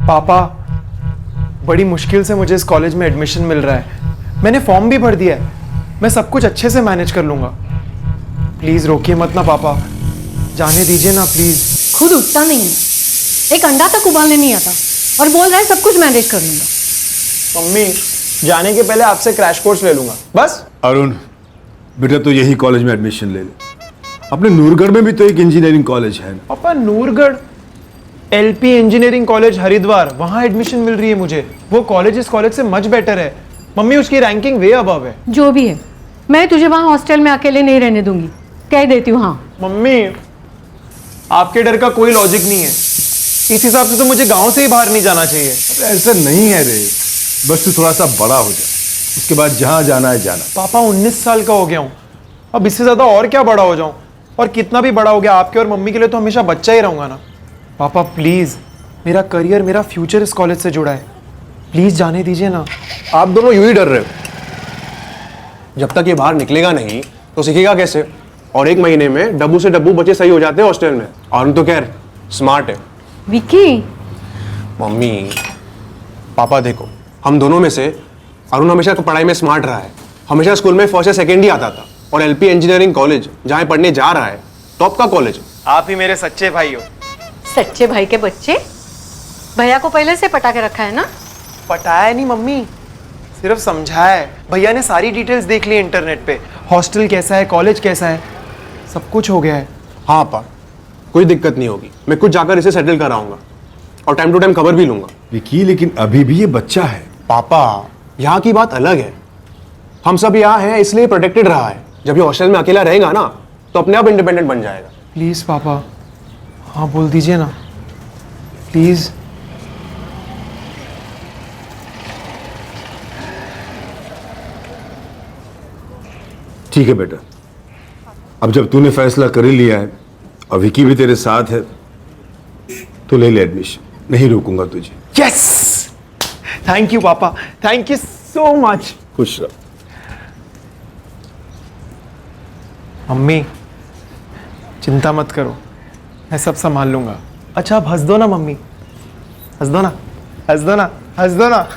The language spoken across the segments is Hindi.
पापा, बड़ी मुश्किल से मुझे इस कॉलेज में एडमिशन मिल रहा है। मैंने फॉर्म भी भर दिया है। मैं सब कुछ अच्छे से मैनेज कर लूंगा। प्लीज रोकिए मत ना पापा, जाने दीजिए ना प्लीज। खुद उठता नहीं है, एक अंडा तक उबालने नहीं आता और बोल रहा है सब कुछ मैनेज कर लूंगा। मम्मी, जाने के पहले आपसे क्रैश कोर्स ले लूंगा बस। अरुण बेटा, तो यही कॉलेज में एडमिशन ले ले। अपने नूरगढ़ में भी तो एक इंजीनियरिंग कॉलेज है। पापा, नूरगढ़ एलपी इंजीनियरिंग कॉलेज हरिद्वार, वहां एडमिशन मिल रही है मुझे। वो कॉलेज इस कॉलेज से मच बेटर है। मम्मी, उसकी रैंकिंग वे अबव है। जो भी है, मैं तुझे वहां हॉस्टल में अकेले नहीं रहने दूंगी, कह देती हूँ। हाँ मम्मी, आपके डर का कोई लॉजिक नहीं है। इस हिसाब से तो मुझे गांव से ही बाहर नहीं जाना चाहिए। ऐसा नहीं है रे, बस तू थोड़ा सा बड़ा हो जाए, उसके बाद जहां जाना है जाना। पापा, 19 साल का हो गया हूँ, अब इससे ज्यादा और क्या बड़ा हो जाऊं? और कितना भी बड़ा हो गया, आपके और मम्मी के लिए तो हमेशा बच्चा ही रहूंगा ना। पापा प्लीज, मेरा करियर, मेरा फ्यूचर इस कॉलेज से जुड़ा है। प्लीज जाने दीजिए ना। आप दोनों यूं ही डर रहे हो। जब तक ये बाहर निकलेगा नहीं तो सीखेगा कैसे? और 1 महीने में डब्बू से डब्बू बच्चे सही हो जाते हैं हॉस्टल में। और तो खैर स्मार्ट है। विक्की, मम्मी पापा देखो, हम दोनों में से अरुण हमेशा पढ़ाई में स्मार्ट रहा है। हमेशा स्कूल में फर्स्ट या सेकेंड ही आता था। और एलपी इंजीनियरिंग कॉलेज जहाँ पढ़ने जा रहा है, टॉप का कॉलेज है। आप ही मेरे सच्चे भाई हो। सच्चे भाई के बच्चे? भैया को पहले से पटा के रखा है ना? पटाया नहीं मम्मी, सिर्फ समझाया है। भैया ने सारी डिटेल्स देख ली इंटरनेट पे। हॉस्टल कैसा है, कॉलेज कैसा है, सब कुछ हो गया है। हाँ पा, कोई दिक्कत नहीं होगी। मैं खुद जाकर इसे सेटल कराऊंगा और टाइम टू टाइम खबर भी लूंगा। विकी, लेकिन अभी भी ये बच्चा है। पापा, यहाँ की बात अलग है। हम सब यहाँ हैं इसलिए प्रोटेक्टेड रहा है। जब ये हॉस्टल में अकेला रहेगा ना तो अपने आप इंडिपेंडेंट बन जाएगा। प्लीज पापा, हाँ बोल दीजिए ना प्लीज। ठीक है बेटा, अब जब तूने फैसला कर ही लिया है और विकी भी तेरे साथ है तो ले ले एडमिशन, नहीं रोकूंगा तुझे। यस, थैंक यू पापा, थैंक यू सो मच। खुश रहो। मम्मी चिंता मत करो, मैं सब संभाल लूंगा। अच्छा आप हंस दो ना मम्मी, हंस दो ना, हंस दो ना, हंस दो ना।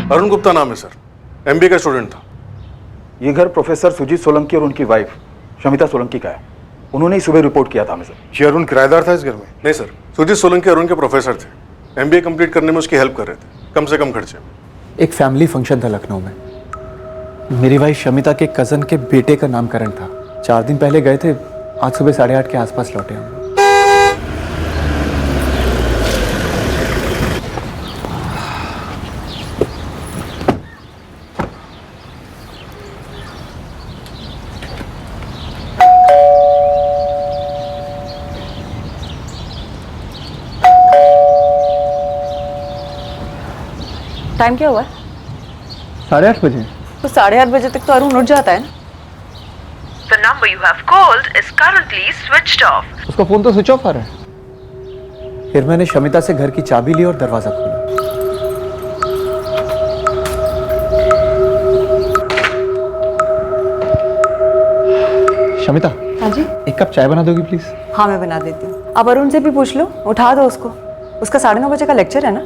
अरुण गुप्ता नाम है सर, एमबीए का स्टूडेंट था। ये घर प्रोफेसर सुजीत सोलंकी और उनकी वाइफ शमिता सोलंकी का है। उन्होंने ही सुबह रिपोर्ट किया था हमें सर। ये अरुण किराएदार था इस घर में? नहीं सर, सुजीत सोलंकी अरुण के प्रोफेसर थे। एमबीए कंप्लीट करने में उसकी हेल्प कर रहे थे, कम से कम खर्चे में। एक फैमिली फंक्शन था लखनऊ में। मेरी वाइफ शमिता के कज़न के बेटे का नामकरण था। 4 दिन पहले गए थे, आज सुबह 8:30 के आसपास लौटे हम। टाइम क्या हुआ है? 8:30 बजे। तो 8:30 बजे तक तो अरुण उठ जाता है ना। The number you have called is currently switched off. उसका फोन तो स्विच ऑफ आ रहा है। फिर मैंने शमिता से घर की चाबी ली और दरवाजा खोला। शमिता, हाँ जी। 1 कप चाय बना दोगी प्लीज? हाँ मैं बना देती हूँ। अब अरुण से भी पूछ लो, उठा दो उसको। उसका 9:30 बजे का लेक्चर है ना।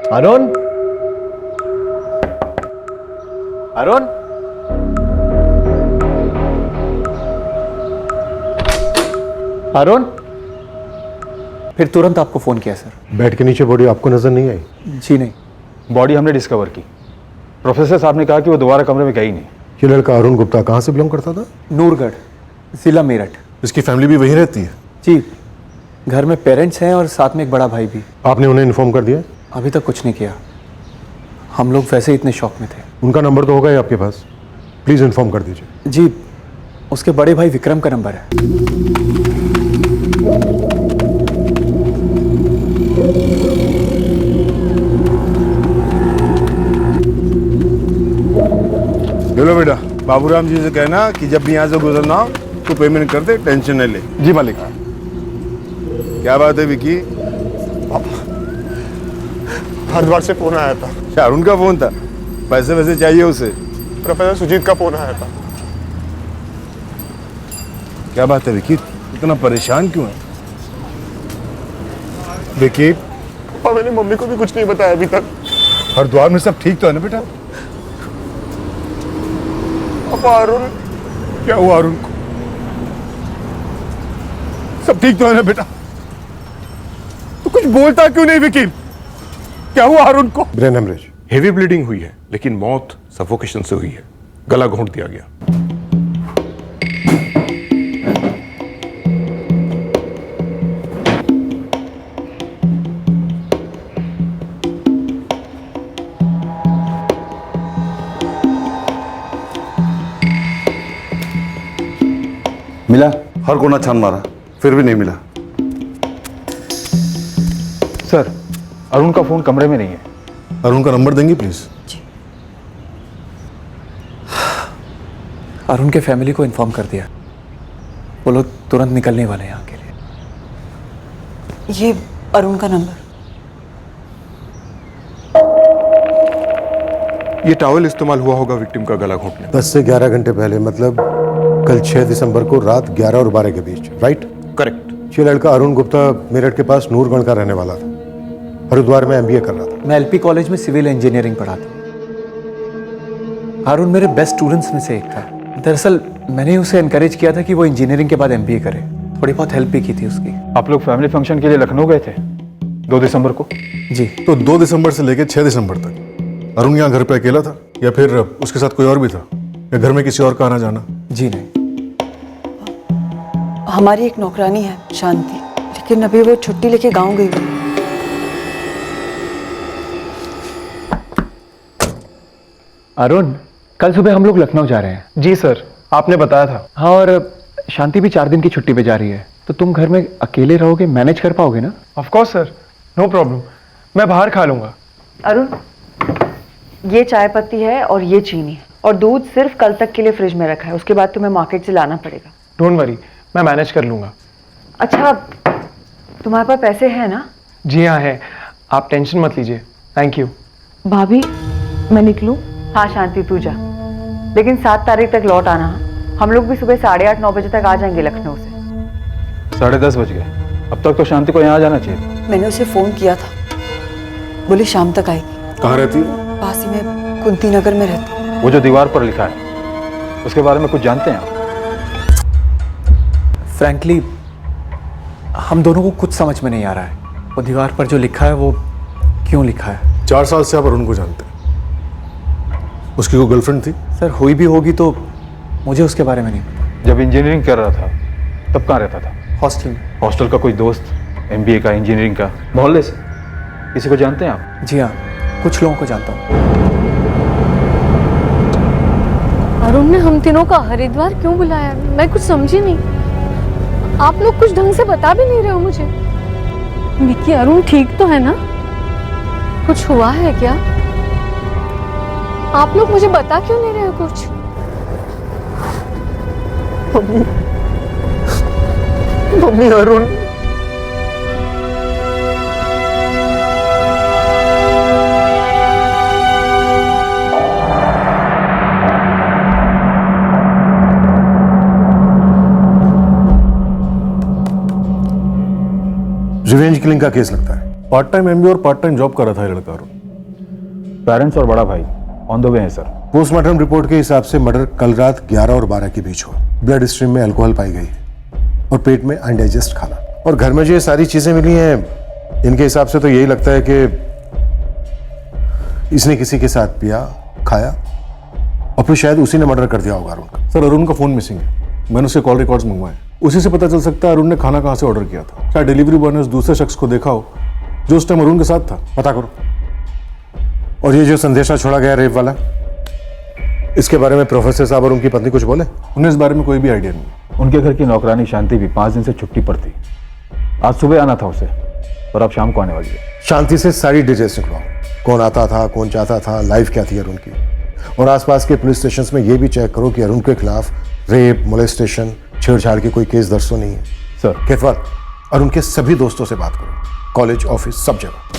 अरुण, अरुण, अरुण। फिर तुरंत आपको फोन किया सर। बेड के नीचे बॉडी आपको नजर नहीं आई? जी नहीं। बॉडी हमने डिस्कवर की। प्रोफेसर साहब ने कहा कि वो दोबारा कमरे में गई नहीं। ये लड़का अरुण गुप्ता कहाँ से बिलोंग करता था? नूरगढ़, जिला मेरठ। इसकी फैमिली भी वहीं रहती है? जी, घर में पेरेंट्स हैं और साथ में एक बड़ा भाई भी। आपने उन्हें इन्फॉर्म कर दिया? अभी तक कुछ नहीं किया, हम लोग वैसे ही इतने शौक में थे। उनका नंबर तो होगा ही आपके पास, प्लीज़ इन्फॉर्म कर दीजिए। जी, उसके बड़े भाई विक्रम का नंबर है। चलो बेटा, बाबूराम जी से कहना कि जब भी यहाँ से गुजरना हो तो पेमेंट कर दे, टेंशन न ले। जी मालिक। क्या बात है विकी? हरिद्वार से फोन आया था। अच्छा, अरुण का फोन था? पैसे वैसे चाहिए उसे? प्रोफेसर सुजीत का फोन आया था। क्या बात है विकी, इतना परेशान क्यों है? विकी, पापा मैंने मम्मी को भी कुछ नहीं बताया अभी तक। हरिद्वार में सब ठीक तो है ना बेटा? पापा अरुण, क्या हुआ अरुण को? सब ठीक तो है ना बेटा? तो कुछ बोलता क्यों नहीं विकी? क्या हुआ अरुण को? Brain haemorrhage. हेवी ब्लीडिंग हुई है, लेकिन मौत सफोकेशन से हुई है। गला घोंट दिया गया। मिला? हर कोना छान मारा, फिर भी नहीं मिला। सर, अरुण का फोन कमरे में नहीं है। अरुण का नंबर देंगे प्लीज? अरुण के फैमिली को इन्फॉर्म कर दिया, वो लोग तुरंत निकलने वाले हैं यहाँ के लिए। ये अरुण का नंबर। ये टॉवल इस्तेमाल हुआ होगा विक्टिम का गला घोंटने। 10 से 11 घंटे पहले, मतलब कल 6 दिसंबर को रात 11 और 12 के बीच, राइट? करेक्ट। ये लड़का अरुण गुप्ता मेरठ के पास नूरगढ़ का रहने वाला था, हरिद्वार में MBA कर रहा था। मैं LP कॉलेज में सिविल इंजीनियरिंग पढ़ा था। अरुण मेरे बेस्ट स्टूडेंट्स में से एक था। दरअसल मैंने उसे एनकरेज किया था कि वो इंजीनियरिंग के बाद MBA करे, थोड़ी बहुत हेल्प भी की थी उसकी। आप लोग फैमिली फंक्शन के लिए लखनऊ गए थे 2 दिसंबर को? जी। तो 2 दिसंबर से लेकर 6 दिसंबर तक अरुण यहाँ घर पे अकेला था या फिर उसके साथ कोई और भी था, या घर में किसी और का आना जाना? जी नहीं। हमारी एक नौकरानी है शांति, लेकिन अभी वो छुट्टी लेके गांव गई हुई है। अरुण, कल सुबह हम लोग लखनऊ जा रहे हैं। जी सर, आपने बताया था। हाँ, और शांति भी 4 दिन की छुट्टी पे जा रही है, तो तुम घर में अकेले रहोगे, मैनेज कर पाओगे ना? Of course sir, no problem, मैं बाहर खा लूंगा। अरुण, ये चाय पत्ती है और ये चीनी है, और दूध सिर्फ कल तक के लिए फ्रिज में रखा है, उसके बाद तुम्हें मार्केट से लाना पड़ेगा। डोंट वरी, मैं मैनेज कर लूंगा। अच्छा, तुम्हारे पास पैसे हैं ना? जी हाँ है, आप टेंशन मत लीजिए। Thank you. भाभी, मैं निकलूं? हाँ शांति, तू जा, लेकिन 7 तारीख तक लौट आना। हम लोग भी सुबह 8:30-9 बजे तक आ जाएंगे लखनऊ से। 10:30 बज गए, अब तक तो शांति को यहाँ जाना चाहिए। मैंने उसे फोन किया था, बोली शाम तक आएगी। कहाँ रहती है? पास ही में कुंती नगर में रहती। वो जो दीवार पर लिखा है, उसके बारे में कुछ जानते हैं आप? फ्रैंकली हम दोनों को कुछ समझ में नहीं आ रहा है, वो दीवार पर जो लिखा है वो क्यों लिखा है। 4 साल से आप अरुण को जानते हैं। उसकी कोई गर्लफ्रेंड थी? सर, हुई भी होगी तो मुझे उसके बारे में नहीं पता। जब इंजीनियरिंग कर रहा था तब कहाँ रहता था? हॉस्टल में। हॉस्टल का कोई दोस्त, MBA का, इंजीनियरिंग का, मोहल्ले से किसी को जानते हैं आप? जी हाँ, कुछ लोगों को जानता हूँ। अरुण ने हम तीनों का हरिद्वार क्यों बुलाया? मैं कुछ समझी नहीं। आप लोग कुछ ढंग से बता भी नहीं रहे हो मुझे। विक्की, अरुण ठीक तो है ना? कुछ हुआ है क्या? आप लोग मुझे बता क्यों नहीं रहे हो कुछ? मम्मी, अरुण। रिवेंज किलिंग का केस लगता है। पार्ट टाइम MBA और पार्ट टाइम जॉब कर रहा था ये लड़का अरुण। पेरेंट्स और बड़ा भाई ऑन द वे है सर। पोस्टमार्टम रिपोर्ट के हिसाब से मर्डर कल रात 11 और 12 के बीच हुआ। ब्लड स्ट्रीम में अल्कोहल पाई गई है और पेट में अनडाइजेस्ट खाना। और घर में जो ये सारी चीजें मिली हैं, इनके हिसाब से तो यही लगता है कि इसने किसी के साथ पिया, खाया और फिर शायद उसी ने मर्डर कर दिया होगा अरुण का। सर अरुण का फ़ोन मिसिंग है, मैंने उसके कॉल रिकॉर्ड्स मंगवाए, उसी से पता चल सकता है अरुण ने खाना कहाँ से ऑर्डर किया था। शायद डिलीवरी बॉय ने उस दूसरे शख्स को देखा हो जो उस टाइम अरुण के साथ था। पता करो। और ये जो संदेशा छोड़ा गया रेप वाला, इसके बारे में प्रोफेसर साहब और उनकी पत्नी कुछ बोले? उन्हें इस बारे में कोई भी आइडिया नहीं। उनके घर की नौकरानी शांति भी 5 दिन से छुट्टी पर थी। आज सुबह आना था उसे और अब शाम को आने वाली है। शांति से सारी डिटेल्स निकलवाओ, कौन आता था, कौन जाता था, लाइफ क्या थी अरुण की। और आसपास के पुलिस स्टेशंस में ये भी चेक करो कि अरुण के खिलाफ रेप, मोलेस्टेशन, छेड़छाड़ के कोई केस दर्ज तो नहीं है। सर केतवाल, अरुण के सभी दोस्तों से बात करो, कॉलेज, ऑफिस, सब जगह।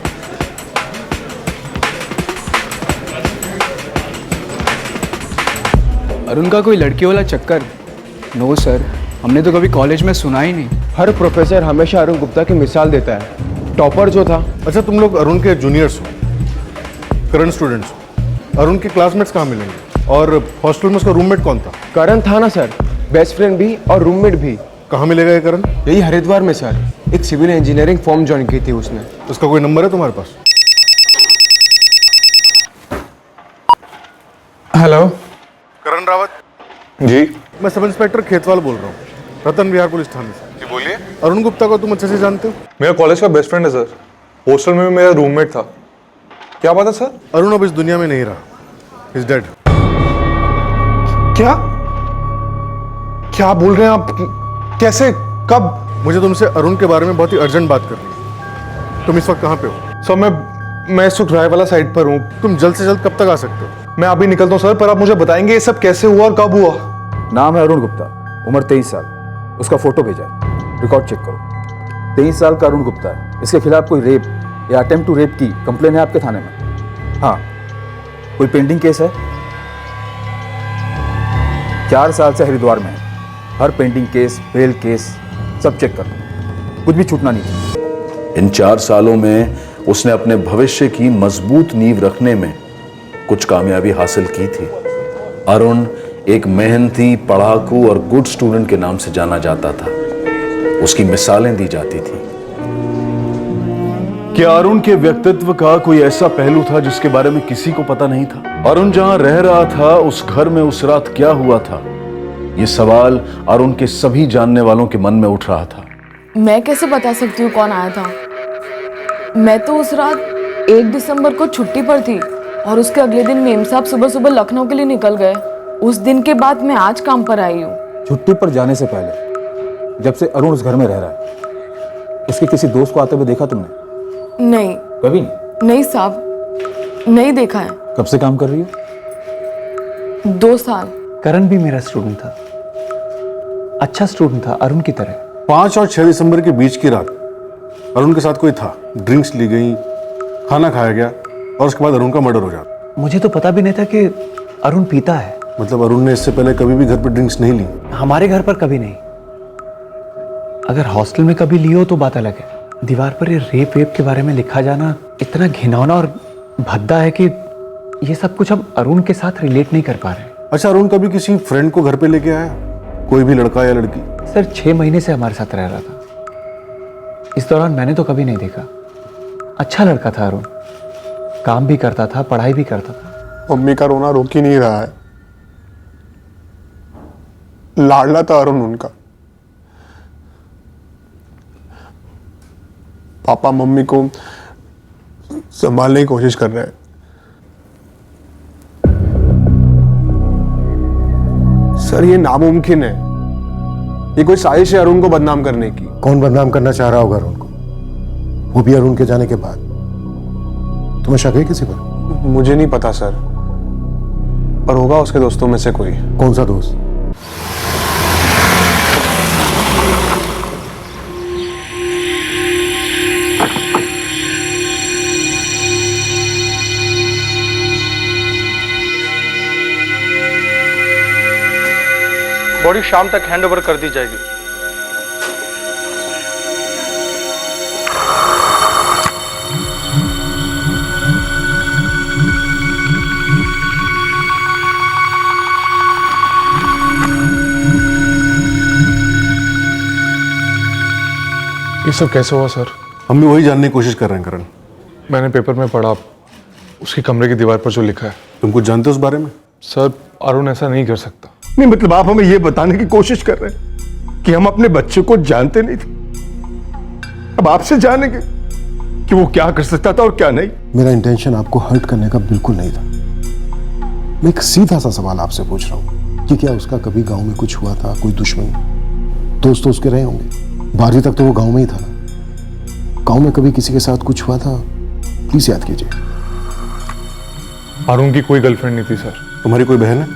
अरुण का कोई लड़की वाला चक्कर? नो सर, हमने तो कभी कॉलेज में सुना ही नहीं। हर प्रोफेसर हमेशा अरुण गुप्ता की मिसाल देता है। टॉपर जो था। अच्छा तुम लोग अरुण के जूनियर्स हो, करंट स्टूडेंट्स हो, अरुण के क्लासमेट्स कहाँ मिलेंगे? और हॉस्टल में उसका रूममेट कौन था? करण था ना सर, बेस्ट फ्रेंड भी और रूममेट भी। कहाँ मिलेगा ये करण? यही हरिद्वार में सर, एक सिविल इंजीनियरिंग फॉर्म ज्वाइन की थी उसने। उसका कोई नंबर है तुम्हारे पास? हेलो करण रावत जी मैं सब इंस्पेक्टर खेतवाल बोल रहा हूँ, रतन विहार पुलिस थाने से। जी बोलिए। अरुण गुप्ता को तुम अच्छे से जानते हो? मेरा कॉलेज का बेस्ट फ्रेंड है सर, हॉस्टल में भी मेरा रूममेट था। क्या बात है सर? अरुण अब इस दुनिया में नहीं रहा, इज डेड। क्या क्या बोल रहे हैं आप? कैसे, कब? मुझे तुमसे अरुण के बारे में बहुत ही अर्जेंट बात करनी है। तुम इस वक्त कहाँ पे हो? सर मैं इस वक्त राय वाला साइड पर हूँ। तुम जल्द से जल्द कब तक आ सकते हो? मैं अभी निकलता हूँ सर, पर आप मुझे बताएंगे ये सब कैसे हुआ और कब हुआ? नाम है अरुण गुप्ता, उम्र 23 साल। उसका फोटो भेजा है, रिकॉर्ड चेक करो। 23 साल का अरुण गुप्ता है। इसके खिलाफ कोई रेप या अटेम्प्ट टू रेप की कंप्लेन है आपके थाने में? हाँ। कोई पेंडिंग केस है? 4 साल से हरिद्वार में है। हर पेंडिंग केस, बेल केस सब चेक कर लो, कुछ भी छूटना नहीं चाहिए। इन 4 सालों में उसने अपने भविष्य की मजबूत नींव रखने में कुछ कामयाबी हासिल की थी। अरुण एक मेहनती, पढ़ाकू और गुड स्टूडेंट के नाम से जाना जाता था। उसकी मिसालें दी जाती थी। क्या अरुण के व्यक्तित्व का कोई ऐसा पहलू था जिसके बारे में किसी को पता नहीं था? अरुण जहां रह रहा था उस घर में उस रात क्या हुआ था, ये सवाल अरुण के सभी जानने वालों के मन में उठ रहा था। मैं कैसे बता सकती हूँ कौन आया था? मैं तो उस रात 1 दिसंबर को छुट्टी पर थी और उसके अगले दिन मेम साहब सुबह सुबह लखनऊ के लिए निकल गए। उस दिन के बाद मैं आज काम पर आई हूँ। छुट्टी पर जाने से पहले जब से अरुण उस घर में रह रहा है, उसके किसी दोस्त को आते हुए देखा तुमने? नहीं। कभी नहीं? नहीं साहब, नहीं देखा है। कब से काम कर रही हो? 2 साल। करण भी मेरा स्टूडेंट था, अच्छा स्टूडेंट था अरुण की तरह। 5 और 6 दिसंबर के बीच की रात अरुण के साथ कोई था, ड्रिंक्स ली गई, खाना खाया गया और उसके बाद अरुण का मर्डर हो जाता। मुझे तो पता भी नहीं था कि अरुण पीता है। मतलब अरुण ने इससे पहले कभी भी घर पर ड्रिंक्स नहीं ली? हमारे घर पर कभी नहीं। अगर हॉस्टल में कभी ली हो तो बात अलग है। दीवार पर ये रेप वेप के बारे में लिखा जाना इतना घिनौना और भद्दा है कि ये सब कुछ हम अरुण के साथ रिलेट नहीं कर पा रहे। अच्छा अरुण कभी किसी फ्रेंड को घर पे लेके आया? कोई भी लड़का या लड़की? सर 6 महीने से हमारे साथ रह रहा था। इस दौरान मैंने तो कभी नहीं देखा। अच्छा लड़का था अरुण, काम भी करता था, पढ़ाई भी करता था। मम्मी का रोना रोक ही नहीं रहा है। लाडला था अरुण उनका। पापा मम्मी को संभालने की कोशिश कर रहे हैं। सर ये नामुमकिन है। ये कोई साजिश है अरुण को बदनाम करने की। कौन बदनाम करना चाह रहा होगा अरुण को, वो भी अरुण के जाने के बाद? तुम्हें शक है किसी पर? मुझे नहीं पता सर, पर होगा उसके दोस्तों में से कोई। कौन सा दोस्त? बॉडी शाम तक हैंडओवर कर दी जाएगी। ये सब कैसे हुआ सर? हम भी वही जानने की कोशिश कर रहे हैं करण। मैंने पेपर में पढ़ा, उसके कमरे की दीवार पर जो लिखा है। तुम कुछ जानते हो उस बारे में? सर अरुण ऐसा नहीं कर सकता। नहीं मतलब आप हमें यह बताने की कोशिश कर रहे हैं कि हम अपने बच्चे को जानते नहीं थे, अब आपसे जानेंगे कि वो क्या कर सकता था और क्या नहीं। मेरा इंटेंशन आपको हर्ट करने का बिल्कुल नहीं था। मैं एक सीधा सा सवाल आपसे पूछ रहा हूं कि क्या उसका कभी गांव में कुछ हुआ था, कोई दुश्मनी? दोस्त तो उसके रहे होंगे, 12वीं तक तो वो गांव में ही था ना। गांव में कभी किसी के साथ कुछ हुआ था? प्लीज याद कीजिए। अरुण की कोई गर्लफ्रेंड नहीं थी सर। तुम्हारी कोई बहन है?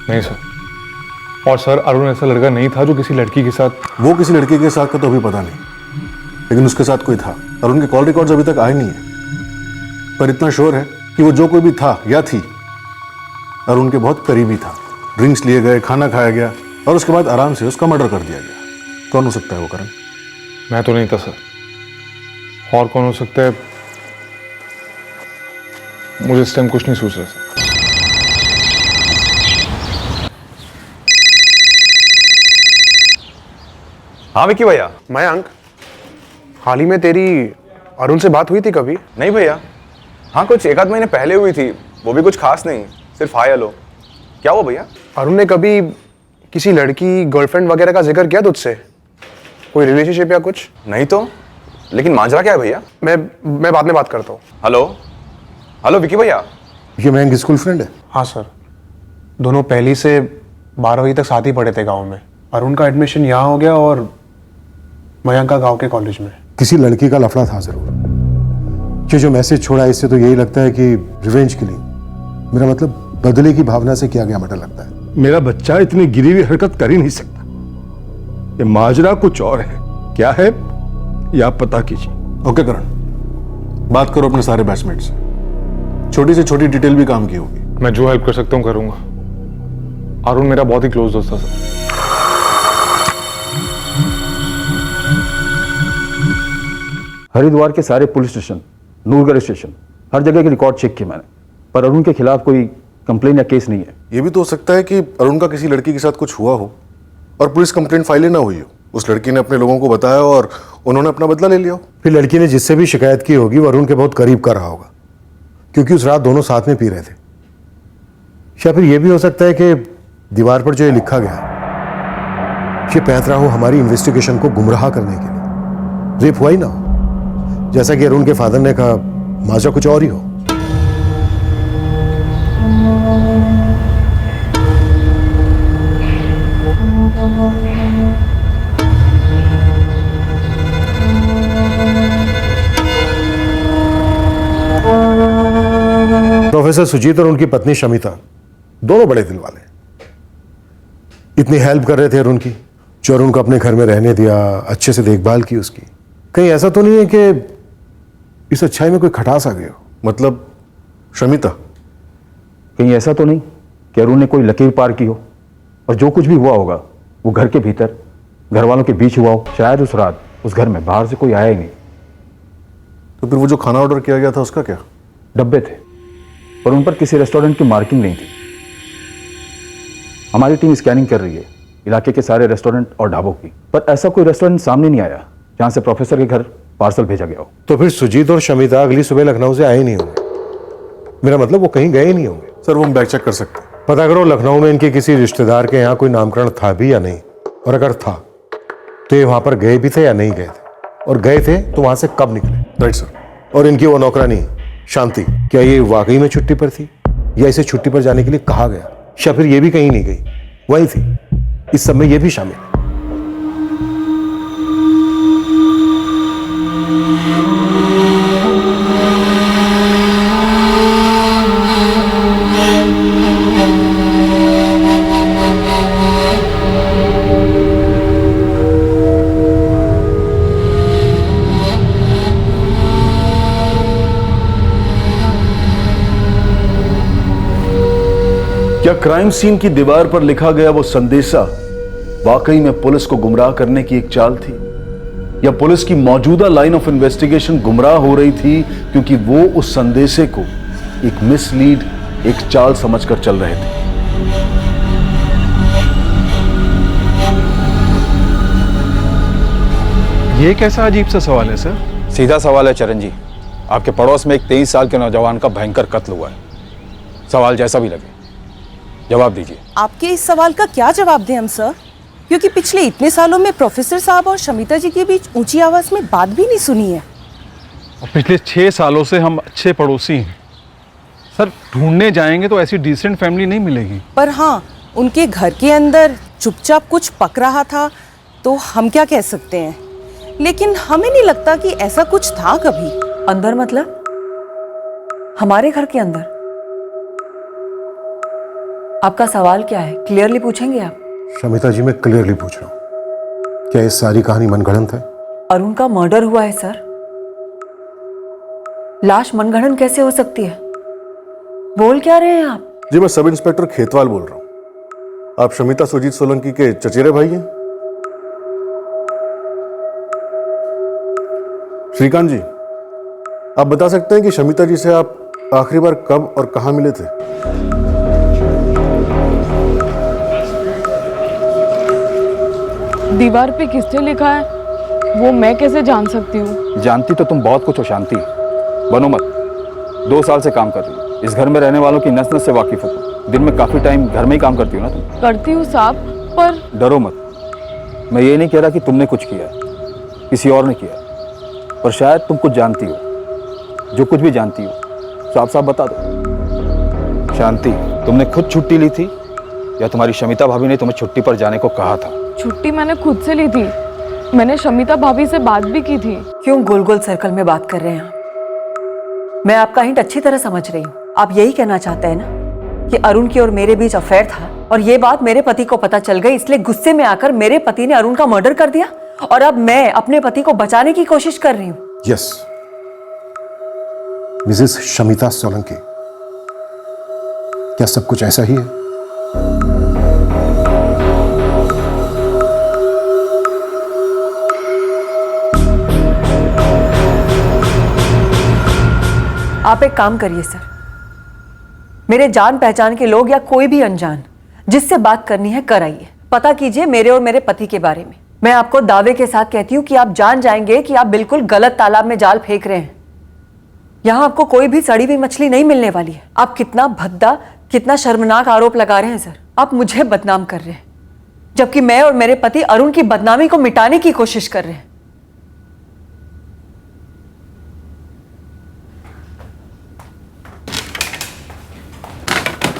नहीं सर। और सर अरुण ऐसा लड़का नहीं था जो किसी लड़की के साथ। वो किसी लड़के के साथ का तो अभी पता नहीं, लेकिन उसके साथ कोई था। अरुण के कॉल रिकॉर्ड्स अभी तक आए नहीं है, पर इतना श्योर है कि वो जो कोई भी था या थी अरुण के बहुत करीबी था। ड्रिंक्स लिए गए, खाना खाया गया और उसके बाद आराम से उसका मर्डर कर दिया गया। कौन हो सकता है वो करण? मैं तो नहीं था सर। और कौन हो सकता है मुझे इस टाइम कुछ नहीं सोच रहा सर। हाँ विक्की भैया। मयंक, हाल ही में तेरी अरुण से बात हुई थी कभी? नहीं भैया, हाँ कुछ 1 आध महीने पहले हुई थी, वो भी कुछ खास नहीं, सिर्फ हाय हेलो। क्या हुआ भैया? अरुण ने कभी किसी लड़की गर्लफ्रेंड वगैरह का जिक्र किया तुझसे? कोई रिलेशनशिप या कुछ? नहीं तो, लेकिन माजरा क्या है भैया? मैं बाद में बात करता हूँ। हेलो हेलो विक्की भैया। ये मयंक की स्कूल फ्रेंड है? हाँ सर, दोनों पहली से 12वीं तक साथ ही पढ़े थे गांव में। अरुण का एडमिशन यहाँ हो गया और मयंक का गांव के कॉलेज में। किसी लड़की का लफड़ा था जरूर। ये जो मैसेज छोड़ा इससे तो यही लगता है कि रिवेंज के लिए, मेरा मतलब बदले की भावना से किया गया मर्डर लगता है। मेरा बच्चा इतनी गिरी हुई हरकत कर ही नहीं सकता। ये माजरा कुछ और है। क्या है ये आप पता कीजिए। ओके करण, बात करो अपने सारे बैचमेट से, छोटी से छोटी डिटेल भी काम की होगी। मैं जो हेल्प कर सकता हूँ करूंगा। अरुण मेरा बहुत ही क्लोज दोस्त था सर। हरिद्वार के सारे पुलिस स्टेशन, नूरगढ़ स्टेशन, हर जगह के रिकॉर्ड चेक किए मैंने, पर अरुण के खिलाफ कोई कंप्लेन या केस नहीं है। ये भी तो हो सकता है कि अरुण का किसी लड़की के साथ कुछ हुआ हो और पुलिस कंप्लेंट फाइल ना हुई हो। उस लड़की ने अपने लोगों को बताया और उन्होंने अपना बदला ले लिया हो। फिर लड़की ने जिससे भी शिकायत की होगी वो अरुण के बहुत करीब का रहा होगा, क्योंकि उस रात दोनों साथ में पी रहे थे। या फिर यह भी हो सकता है कि दीवार पर जो ये लिखा गया ये पैंतरा हो हमारी इन्वेस्टिगेशन को गुमराह करने के लिए। रेप हुआ ही ना हो, जैसा कि अरुण के फादर ने कहा, माजरा कुछ और ही हो। प्रोफेसर सुजीत और उनकी पत्नी शमिता दोनों बड़े दिल वाले, इतनी हेल्प कर रहे थे अरुण की, जो अरुण को अपने घर में रहने दिया, अच्छे से देखभाल की उसकी। कहीं ऐसा तो नहीं है कि इस अच्छाई में कोई खटास आ गया हो? मतलब शमिता? कहीं ऐसा तो नहीं कि अरुण ने कोई लकीर पार की हो और जो कुछ भी हुआ होगा वो घर के भीतर घर वालों के बीच हुआ हो। शायद उस रात उस घर में बाहर से कोई आया ही नहीं। तो फिर वो जो खाना ऑर्डर किया गया था उसका क्या? डब्बे थे और उन पर किसी रेस्टोरेंट की मार्किंग नहीं थी। हमारी टीम स्कैनिंग कर रही है इलाके के सारे रेस्टोरेंट और ढाबों की, पर ऐसा कोई रेस्टोरेंट सामने नहीं आया जहां से प्रोफेसर के घर पार्सल भेजा गया हो। तो फिर सुजीत और शमिता अगली सुबह लखनऊ से आए नहीं होंगे। मेरा मतलब वो कहीं गए नहीं होंगे। सर वो हम बैक चेक कर सकते हैं। पता करो लखनऊ में इनके किसी रिश्तेदार के यहाँ कोई नामकरण था भी या नहीं, और अगर था तो ये वहां पर गए भी थे या नहीं गए थे, और गए थे तो वहां से कब निकले। Right sir. और इनकी वो नौकरानी शांति, क्या ये वाकई में छुट्टी पर थी या इसे छुट्टी पर जाने के लिए कहा गया, या फिर ये भी कहीं नहीं गई, वही थी? इस सब में ये भी शामिल है। क्या क्राइम सीन की दीवार पर लिखा गया वो संदेशा वाकई में पुलिस को गुमराह करने की एक चाल थी, या पुलिस की मौजूदा लाइन ऑफ इन्वेस्टिगेशन गुमराह हो रही थी क्योंकि वो उस संदेशे को एक मिसलीड, एक चाल समझकर चल रहे थे? ये कैसा अजीब सा सवाल है सर? सीधा सवाल है चरण जी। आपके पड़ोस में एक 23 साल के नौजवान का भयंकर कत्ल हुआ है। सवाल जैसा भी लगे, जवाब दीजिए। आपके इस सवाल का क्या जवाब दें हम सर, क्योंकि पिछले इतने सालों में प्रोफेसर साहब और शमिता जी के बीच ऊंची आवाज में बात भी नहीं सुनी है। और पिछले 6 सालों से हम अच्छे पड़ोसी हैं सर। ढूंढने जाएंगे तो ऐसी डिसेंट फैमिली नहीं मिलेगी। पर हाँ, उनके घर के अंदर चुपचाप कुछ पक रहा था तो हम क्या कह सकते हैं, लेकिन हमें नहीं लगता कि ऐसा कुछ था कभी। अंदर मतलब हमारे घर के अंदर? आपका सवाल क्या है, क्लियरली पूछेंगे आप? शमिता जी, मैं क्लियरली पूछ रहा हूं, क्या ये सारी कहानी मनगढ़ंत है? अरुण का मर्डर हुआ है सर। लाश मनगढ़ंत कैसे हो सकती है? बोल क्या रहे हैं आप? जी मैं सब इंस्पेक्टर खेतवाल बोल रहा हूं। आप शमिता सुजीत सोलंकी के चचेरे भाई हैं? श्रीकांत जी, आप बता सकते हैं कि शमिता जी से आप आखिरी बार कब और कहां मिले थे? दीवार पे किसने लिखा है वो मैं कैसे जान सकती हूँ? जानती तो तुम बहुत कुछ हो शांति, बनो मत। 2 साल से काम कर रही हूँ, इस घर में रहने वालों की नस नस से वाकिफ हो तुम। दिन में काफी टाइम घर में ही काम करती हो ना तुम? करती हूँ साहब, पर डरो मत। मैं ये नहीं कह रहा कि तुमने कुछ किया है, किसी और ने किया, पर शायद तुम कुछ जानती हो। जो कुछ भी जानती हो साफ साफ बता दो। शांति, तुमने खुद छुट्टी ली थी या तुम्हारी शमिता भाभी ने तुम्हें छुट्टी पर जाने को कहा था? छुट्टी मैंने खुद से ली थी। मैंने शमिता भाभी से बात भी की थी। क्यों गोल गोल सर्कल में बात कर रहे हैं आप? मैं आपका हिंट अच्छी तरह समझ रही हूँ। आप यही कहना चाहते हैं ना कि अरुण की और मेरे बीच अफेयर था और ये बात मेरे पति को पता चल गई, इसलिए गुस्से में आकर मेरे पति ने अरुण का मर्डर कर दिया और अब मैं अपने पति को बचाने की कोशिश कर रही हूँ। यस, मिसेस शमिता सोलंकी, क्या सब कुछ ऐसा ही है? आप एक काम करिए सर, मेरे जान पहचान के लोग या कोई भी अनजान जिससे बात करनी है कराइए। पता कीजिए मेरे और मेरे पति के बारे में। मैं आपको दावे के साथ कहती हूँ कि आप जान जाएंगे कि आप बिल्कुल गलत तालाब में जाल फेंक रहे हैं। यहाँ आपको कोई भी सड़ी हुई मछली नहीं मिलने वाली है। आप कितना भद्दा, कितना शर्मनाक आरोप लगा रहे हैं सर। आप मुझे बदनाम कर रहे हैं, जबकि मैं और मेरे पति अरुण की बदनामी को मिटाने की कोशिश कर रहे हैं।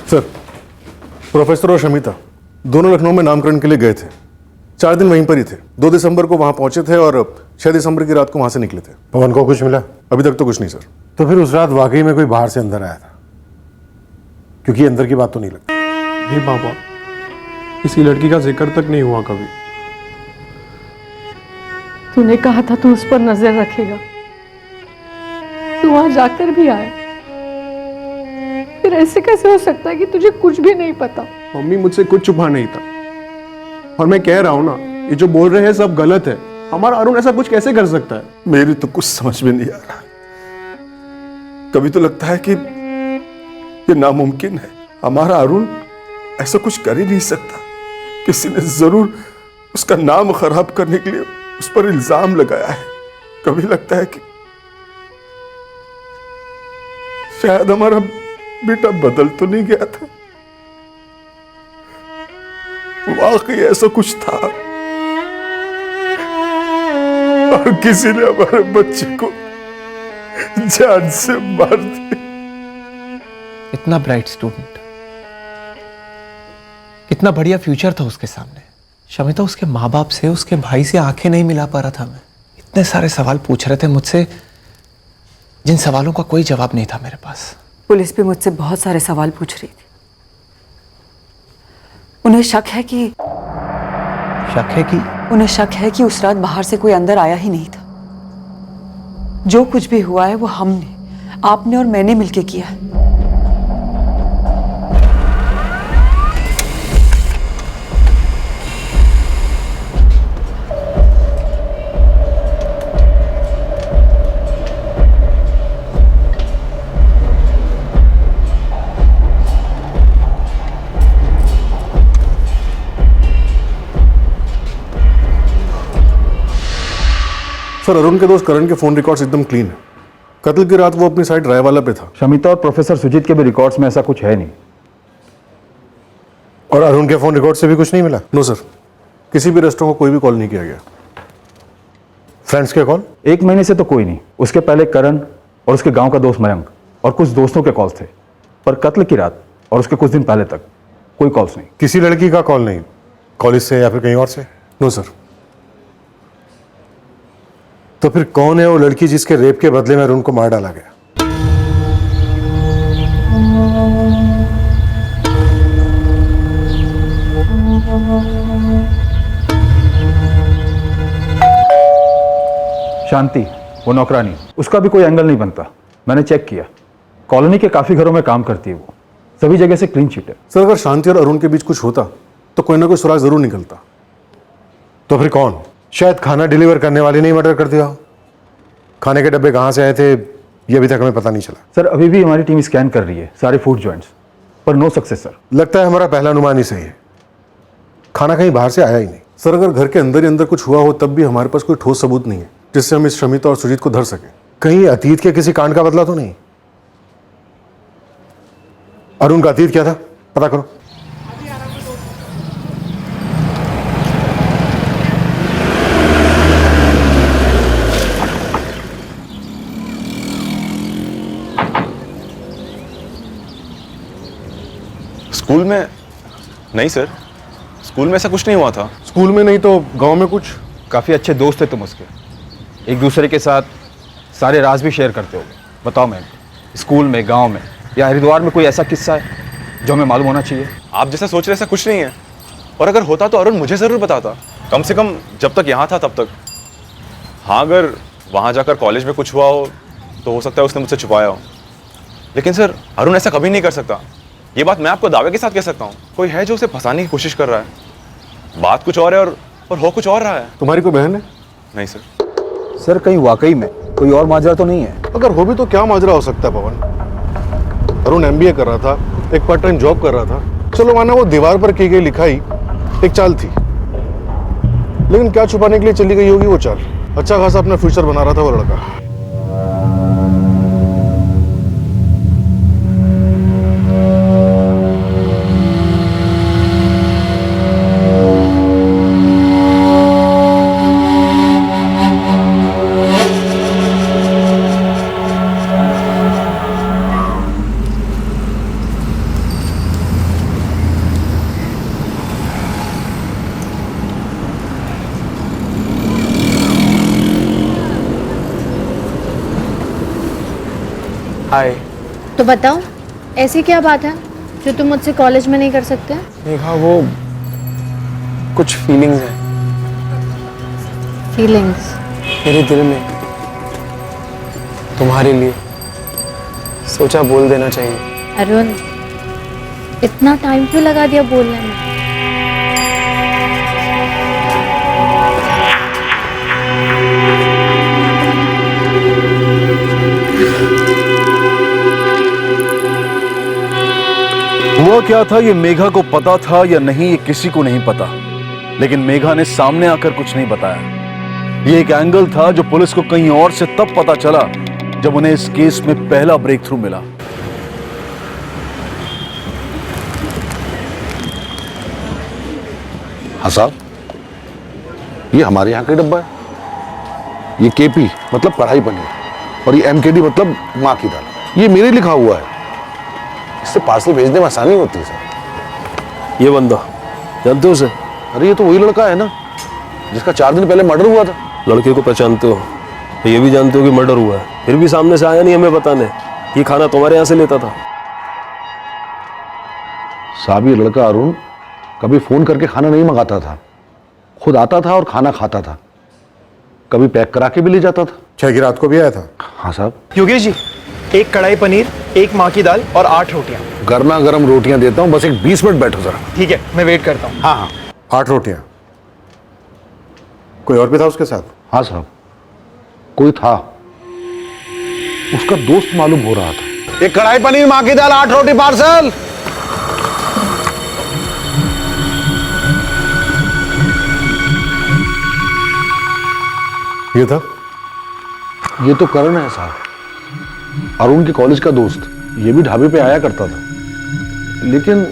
सर, प्रोफेसर और शमिता दोनों लखनऊ में नामकरण के लिए गए थे। 4 दिन वहीं पर ही थे। 2 दिसंबर को वहां पहुंचे थे और 6 दिसंबर की रात को वहां से निकले थे। पवन को कुछ मिला? अभी तक तो कुछ नहीं सर। तो फिर उस रात वाकई में कोई बाहर से अंदर आया था, क्योंकि अंदर की बात तो नहीं लगती। नहीं पापा, किसी लड़की का जिक्र तक नहीं हुआ कभी। तूने कहा था तू उस पर नजर रखेगा, तू वहां जाकर भी आया। फिर ऐसे कैसे हो सकता है कि तुझे कुछ भी नहीं पता? मम्मी, मुझसे कुछ छुपा नहीं था और मैं कह रहा हूं ना, ये जो बोल रहे हैं सब गलत है। हमारा अरुण ऐसा कुछ कैसे कर सकता है? मेरी तो कुछ समझ में नहीं आ रहा। कभी तो लगता है कि ये नामुमकिन है। हमारा अरुण ऐसा कुछ कर ही नहीं सकता। किसी ने जरूर उसका नाम खराब करने के लिए उस पर इल्जाम लगाया है। कभी लगता है कि शायद हमारा बेटा बदल तो नहीं गया था, वाकई ऐसा कुछ था और किसी ने हमारे बच्चे को जान से मार दिया। इतना ब्राइट स्टूडेंट, कितना बढ़िया फ्यूचर था उसके सामने। शमिता उसके माँ बाप से, उसके भाई से आंखें नहीं मिला पा रहा था। मैं इतने सारे सवाल पूछ रहे थे मुझसे, जिन सवालों का कोई जवाब नहीं था मेरे पास। पुलिस भी मुझसे बहुत सारे सवाल पूछ रही थी। उन्हें शक है कि उन्हें शक है कि उस रात बाहर से कोई अंदर आया ही नहीं था। जो कुछ भी हुआ है वो हमने, आपने और मैंने मिलकर किया है। सर, अरुण के दोस्त करण के फोन रिकॉर्ड्स एकदम क्लीन है। कत्ल की रात वो अपनी साइड रायवाला पे था। शमिता और प्रोफेसर सुजीत के भी रिकॉर्ड्स में ऐसा कुछ है नहीं। और अरुण के फोन रिकॉर्ड से भी कुछ नहीं मिला? नो सर, किसी भी रेस्टोरेंट को कोई भी कॉल नहीं किया गया। फ्रेंड्स के कॉल? 1 महीने से तो कोई नहीं। उसके पहले करण और उसके गांव का दोस्त मयंक और कुछ दोस्तों के कॉल्स थे, पर कत्ल की रात और उसके कुछ दिन पहले तक कोई कॉल्स नहीं। किसी लड़की का कॉल नहीं? कॉलेज से या फिर कहीं और से? No sir. तो फिर कौन है वो लड़की जिसके रेप के बदले में अरुण को मार डाला गया? शांति, वो नौकरानी, उसका भी कोई एंगल नहीं बनता। मैंने चेक किया, कॉलोनी के काफी घरों में काम करती है वो, सभी जगह से क्लीन चिट है। सर, अगर शांति और अरुण के बीच कुछ होता तो कोई ना कोई सुराग जरूर निकलता। तो फिर कौन? शायद खाना डिलीवर करने वाले ने मर्डर कर दिया हो। खाने के डब्बे कहां से आए थे ये अभी तक हमें पता नहीं चला। सर, अभी भी हमारी टीम स्कैन कर रही है सारे फूड जॉइंट्स, पर नो सक्सेस सर। लगता है हमारा पहला अनुमान ही सही है, खाना कहीं बाहर से आया ही नहीं। सर, अगर घर के अंदर ही अंदर कुछ हुआ हो तब भी हमारे पास कोई ठोस सबूत नहीं है जिससे हम इस शमिता और सुजीत को धर सके। कहीं अतीत के किसी कांड का बदला तो नहीं? अरुण का अतीत क्या था, पता करो। स्कूल में नहीं सर, स्कूल में ऐसा कुछ नहीं हुआ था। स्कूल में नहीं तो गांव में कुछ? काफी अच्छे दोस्त थे तुम उसके, एक दूसरे के साथ सारे राज भी शेयर करते हो। बताओ मैं, स्कूल में, गांव में या हरिद्वार में कोई ऐसा किस्सा है जो हमें मालूम होना चाहिए? आप जैसा सोच रहे ऐसा कुछ नहीं है, और अगर होता तो अरुण मुझे जरूर बताता, कम से कम जब तक यहाँ था तब तक। हाँ, अगर वहाँ जाकर कॉलेज में कुछ हुआ हो तो हो सकता है उसने मुझसे छुपाया हो, लेकिन सर अरुण ऐसा कभी नहीं कर सकता। ये बात मैं आपको दावे के साथ कह सकता हूँ। कोई है जो उसे फंसाने की कोशिश कर रहा है। बात कुछ और है और हो कुछ और रहा है। तुम्हारी कोई बहन है? नहीं सर। सर, कहीं वाकई में कोई और माजरा तो नहीं है? अगर हो भी तो क्या माजरा हो सकता है पवन? अरुण MBA कर रहा था, एक पार्ट टाइम जॉब कर रहा था। चलो माना वो दीवार पर की गई लिखाई एक चाल थी, लेकिन क्या छुपाने के लिए चली गई होगी वो चाल? अच्छा खासा अपना फ्यूचर बना रहा था वो लड़का। हाय। तो बताओ, ऐसी क्या बात है जो तुम मुझसे कॉलेज में नहीं कर सकते? देखा, वो कुछ फीलिंग्स हैं फीलिंग्स? मेरे दिल में तुम्हारे लिए, सोचा बोल देना चाहिए। अरुण, इतना टाइम क्यों लगा दिया बोलने में? हुआ क्या था ये मेघा को पता था या नहीं ये किसी को नहीं पता, लेकिन मेघा ने सामने आकर कुछ नहीं बताया। ये एक एंगल था जो पुलिस को कहीं और से तब पता चला जब उन्हें इस केस में पहला ब्रेक थ्रू मिला। हाँ साहब, ये हमारे यहाँ का डब्बा है। ये KP मतलब कढ़ाई पनीर और ये MKD मतलब माँ की दाल। ये मेरे लिखा हुआ है, इससे पार्सल भेजने में आसानी होती है सर। ये बंदा जानते हो उसे? अरे ये तो वही लड़का है ना जिसका 4 दिन पहले मर्डर हुआ था। लड़के को पहचानते हो, ये भी जानते हो कि मर्डर हुआ है, फिर भी सामने से आया नहीं हमें बताने। ये खाना तुम्हारे यहाँ से लेता था। साहब, ये लड़का अरुण कभी फोन करके खाना नहीं मंगाता था, खुद आता था और खाना खाता था, कभी पैक करा के भी ले जाता था। 6 की रात को भी आया था? हाँ साहब। योगेश जी, 1 कढ़ाई पनीर, 1 माँ की दाल और 8 रोटियां। गर्मा गर्म रोटियां देता हूँ, बस एक 20 मिनट बैठो जरा। ठीक है, मैं वेट करता हूँ। हाँ हाँ। 8 रोटियां? कोई और भी था उसके साथ? हाँ साहब, कोई था, उसका दोस्त मालूम हो रहा था। 1 कढ़ाई पनीर, माँ की दाल, 8 रोटी पार्सल। ये था? ये तो करण है साहब, अरुण के कॉलेज का दोस्त। ये भी ढाबे पे आया करता था, लेकिन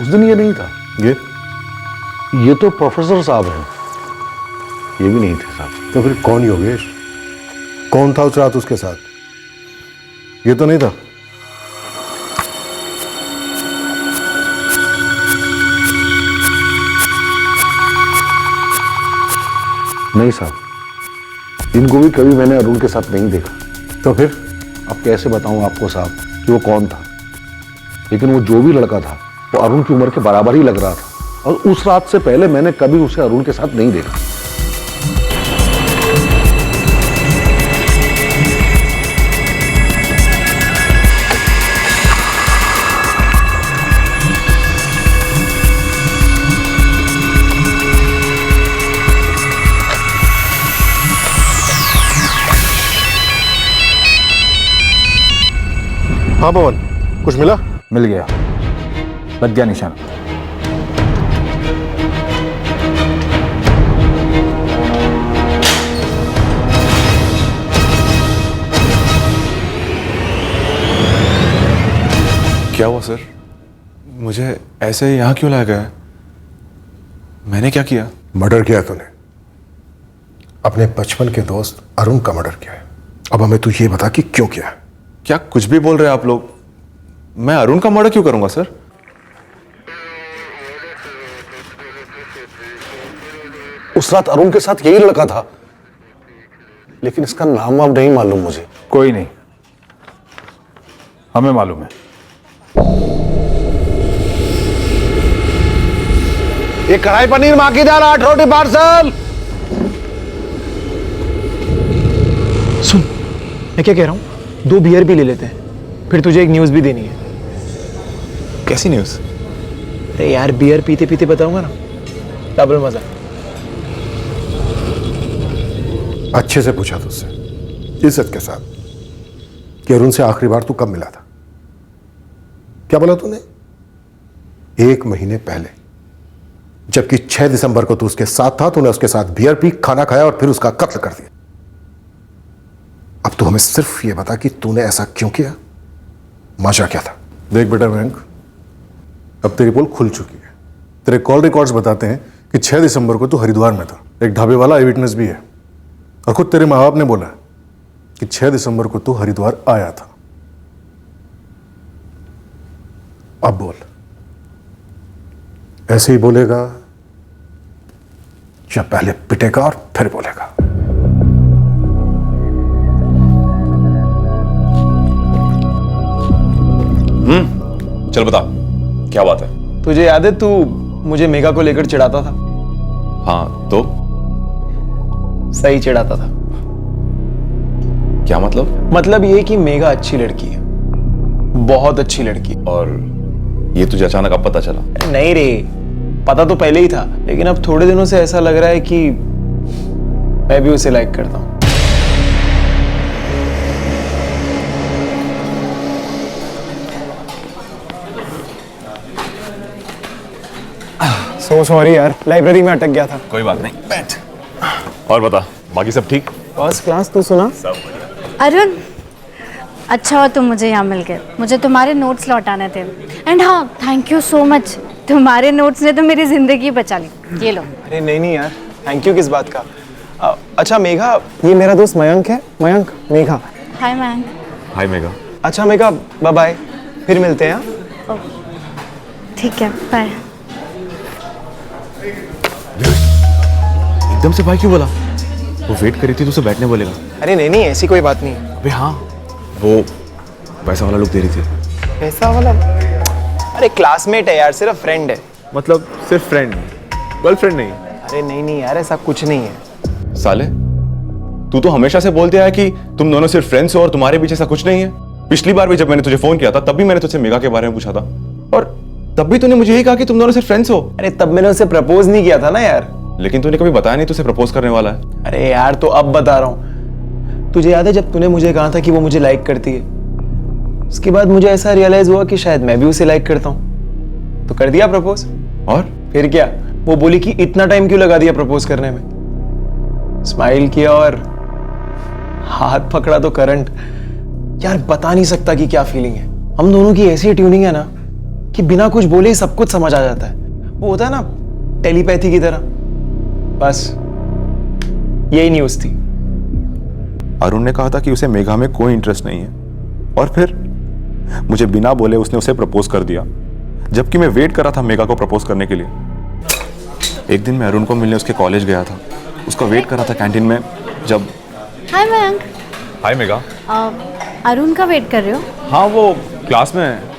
उस दिन ये नहीं था। ये तो प्रोफेसर साहब हैं। ये भी नहीं थे साहब। तो फिर कौन योगेश? कौन था उस रात उसके साथ? ये तो नहीं था। नहीं साहब, इनको भी कभी मैंने अरुण के साथ नहीं देखा। तो फिर? अब कैसे बताऊं आपको साहब कि वो कौन था, लेकिन वो जो भी लड़का था वो अरुण की उम्र के बराबर ही लग रहा था, और उस रात से पहले मैंने कभी उसे अरुण के साथ नहीं देखा। हाँ पवन, कुछ मिला? मिल गया, लग गया निशान। क्या हुआ सर? मुझे ऐसे यहाँ क्यों लाया गया है? मैंने क्या किया? मर्डर किया तूने। अपने बचपन के दोस्त अरुण का मर्डर किया है। अब हमें तू ये बता कि क्यों किया है? क्या कुछ भी बोल रहे हैं आप लोग? मैं अरुण का मर्डर क्यों करूंगा सर? उस रात अरुण के साथ यही लड़का था, लेकिन इसका नाम अब नहीं मालूम मुझे। कोई नहीं, हमें मालूम है। ये कढ़ाई पनीर मां की दाल 8 रोटी पार्सल। सुन, मैं क्या कह रहा हूं, 2 बियर भी ले लेते हैं, फिर तुझे एक न्यूज़ भी देनी है। कैसी न्यूज़? अरे यार, बियर पीते पीते बताऊंगा ना, डबल मजा। अच्छे से पूछा तुझसे, इज्जत के साथ, कि अरुण से आखिरी बार तू कब मिला था? क्या बोला तूने? 1 महीने पहले, जबकि 6 दिसंबर को तू उसके साथ था। तूने उसके साथ बियर पी, खाना खाया और फिर उसका कत्ल कर दिया। अब तू हमें सिर्फ ये बता कि तूने ऐसा क्यों किया, माजरा क्या था? देख बेटा मयंक, अब तेरी पोल खुल चुकी है। तेरे कॉल रिकॉर्ड्स बताते हैं कि 6 दिसंबर को तू हरिद्वार में था। एक ढाबे वाला आई विटनेस भी है, और खुद तेरे माँ बाप ने बोला कि 6 दिसंबर को तू हरिद्वार आया था। अब बोल, ऐसे ही बोलेगा या पहले पिटेगा और फिर बोलेगा? चल बता, क्या बात है? तुझे याद है, तू मुझे मेघा को लेकर चिढ़ाता था? हाँ तो? सही चिढ़ाता था। क्या मतलब? मतलब ये कि मेघा अच्छी लड़की है, बहुत अच्छी लड़की। और ये तुझे अचानक अब पता चला? नहीं रे, पता तो पहले ही था, लेकिन अब थोड़े दिनों से ऐसा लग रहा है कि मैं भी उसे लाइक करता हूं। सो सॉरी यार, लाइब्रेरी में अटक गया था। कोई बात नहीं, बैठ। और बता, बाकी सब ठीक? First class. तू सुना? अरुण, अच्छा हुआ तुम मुझे यहाँ मिल गए। मुझे तुम्हारे नोट्स लौटाने थे। एंड हाँ, थैंक यू सो मच, तुम्हारे नोट्स ने तो मेरी जिंदगी बचा ली। ये लो। अरे नहीं नहीं यार, थैंक यू किस बात का? अच्छा मेघा, ये मेरा दोस्त मयंक है। मयंक, मेघा। हाय मयंक। हाय मेघा। अच्छा मेघा, बाय बाय, फिर मिलते हैं। हाँ, ठीक है, बाय। एकदम से भाई क्यों बोला? वो वेट करी थी तो उसे बैठने बोलेगा। अरे नहीं नहीं, ऐसी कोई बात नहीं। अबे हाँ, वो पैसा वाला लोग दे रही थी। पैसा वाला? अरे क्लासमेट है यार, सिर्फ फ्रेंड है। मतलब सिर्फ फ्रेंड, गर्लफ्रेंड नहीं? अरे नहीं नहीं यार, ऐसा कुछ नहीं है। साले, तू तो हमेशा से बोलते आया कि तुम दोनों सिर्फ फ्रेंड्स हो और तुम्हारे बीच ऐसा कुछ नहीं है। पिछली बार भी जब मैंने तुझे फोन किया था, तब भी मैंने तुझसे मेघा के बारे में पूछा था, और तब भी तूने मुझे यही कहा कि तुम दोनों सिर्फ फ्रेंड्स हो। अरे तब मैंने उसे प्रपोज नहीं किया था ना यार। लेकिन तूने कभी बताया नहीं तुझसे प्रपोज करने वाला है। अरे यार, तो अब बता रहा हूँ। तुझे याद है जब तूने मुझे कहा था कि वो मुझे लाइक करती है? उसके बाद मुझे ऐसा रियलाइज हुआ कि शायद मैं भी उसे लाइक करता हूँ, तो कर दिया प्रपोज। और फिर क्या, वो बोली कि इतना टाइम क्यों लगा दिया प्रपोज करने में। स्माइल किया और हाथ पकड़ा तो करंट। यार बता नहीं सकता कि क्या फीलिंग है। हम दोनों की ऐसी ट्यूनिंग है ना कि बिना कुछ बोले ही सब कुछ समझ आ जाता है। वो होता है ना टेलीपैथी की तरह, बस यही न्यूज़ थी। अरुण ने कहा था कि उसे मेघा में कोई इंटरेस्ट नहीं है, और फिर मुझे बिना बोले उसने उसे प्रपोज कर दिया, जबकि मैं वेट कर रहा था मेघा को प्रपोज करने के लिए। एक दिन मैं अरुण को मिलने उसके कॉलेज गया था, उसका वेट कर रहा था कैंटीन में, जब हाय मयंक। हाय मेघा। अरुण का वेट कर रहे हो? हाँ, वो क्लास में है।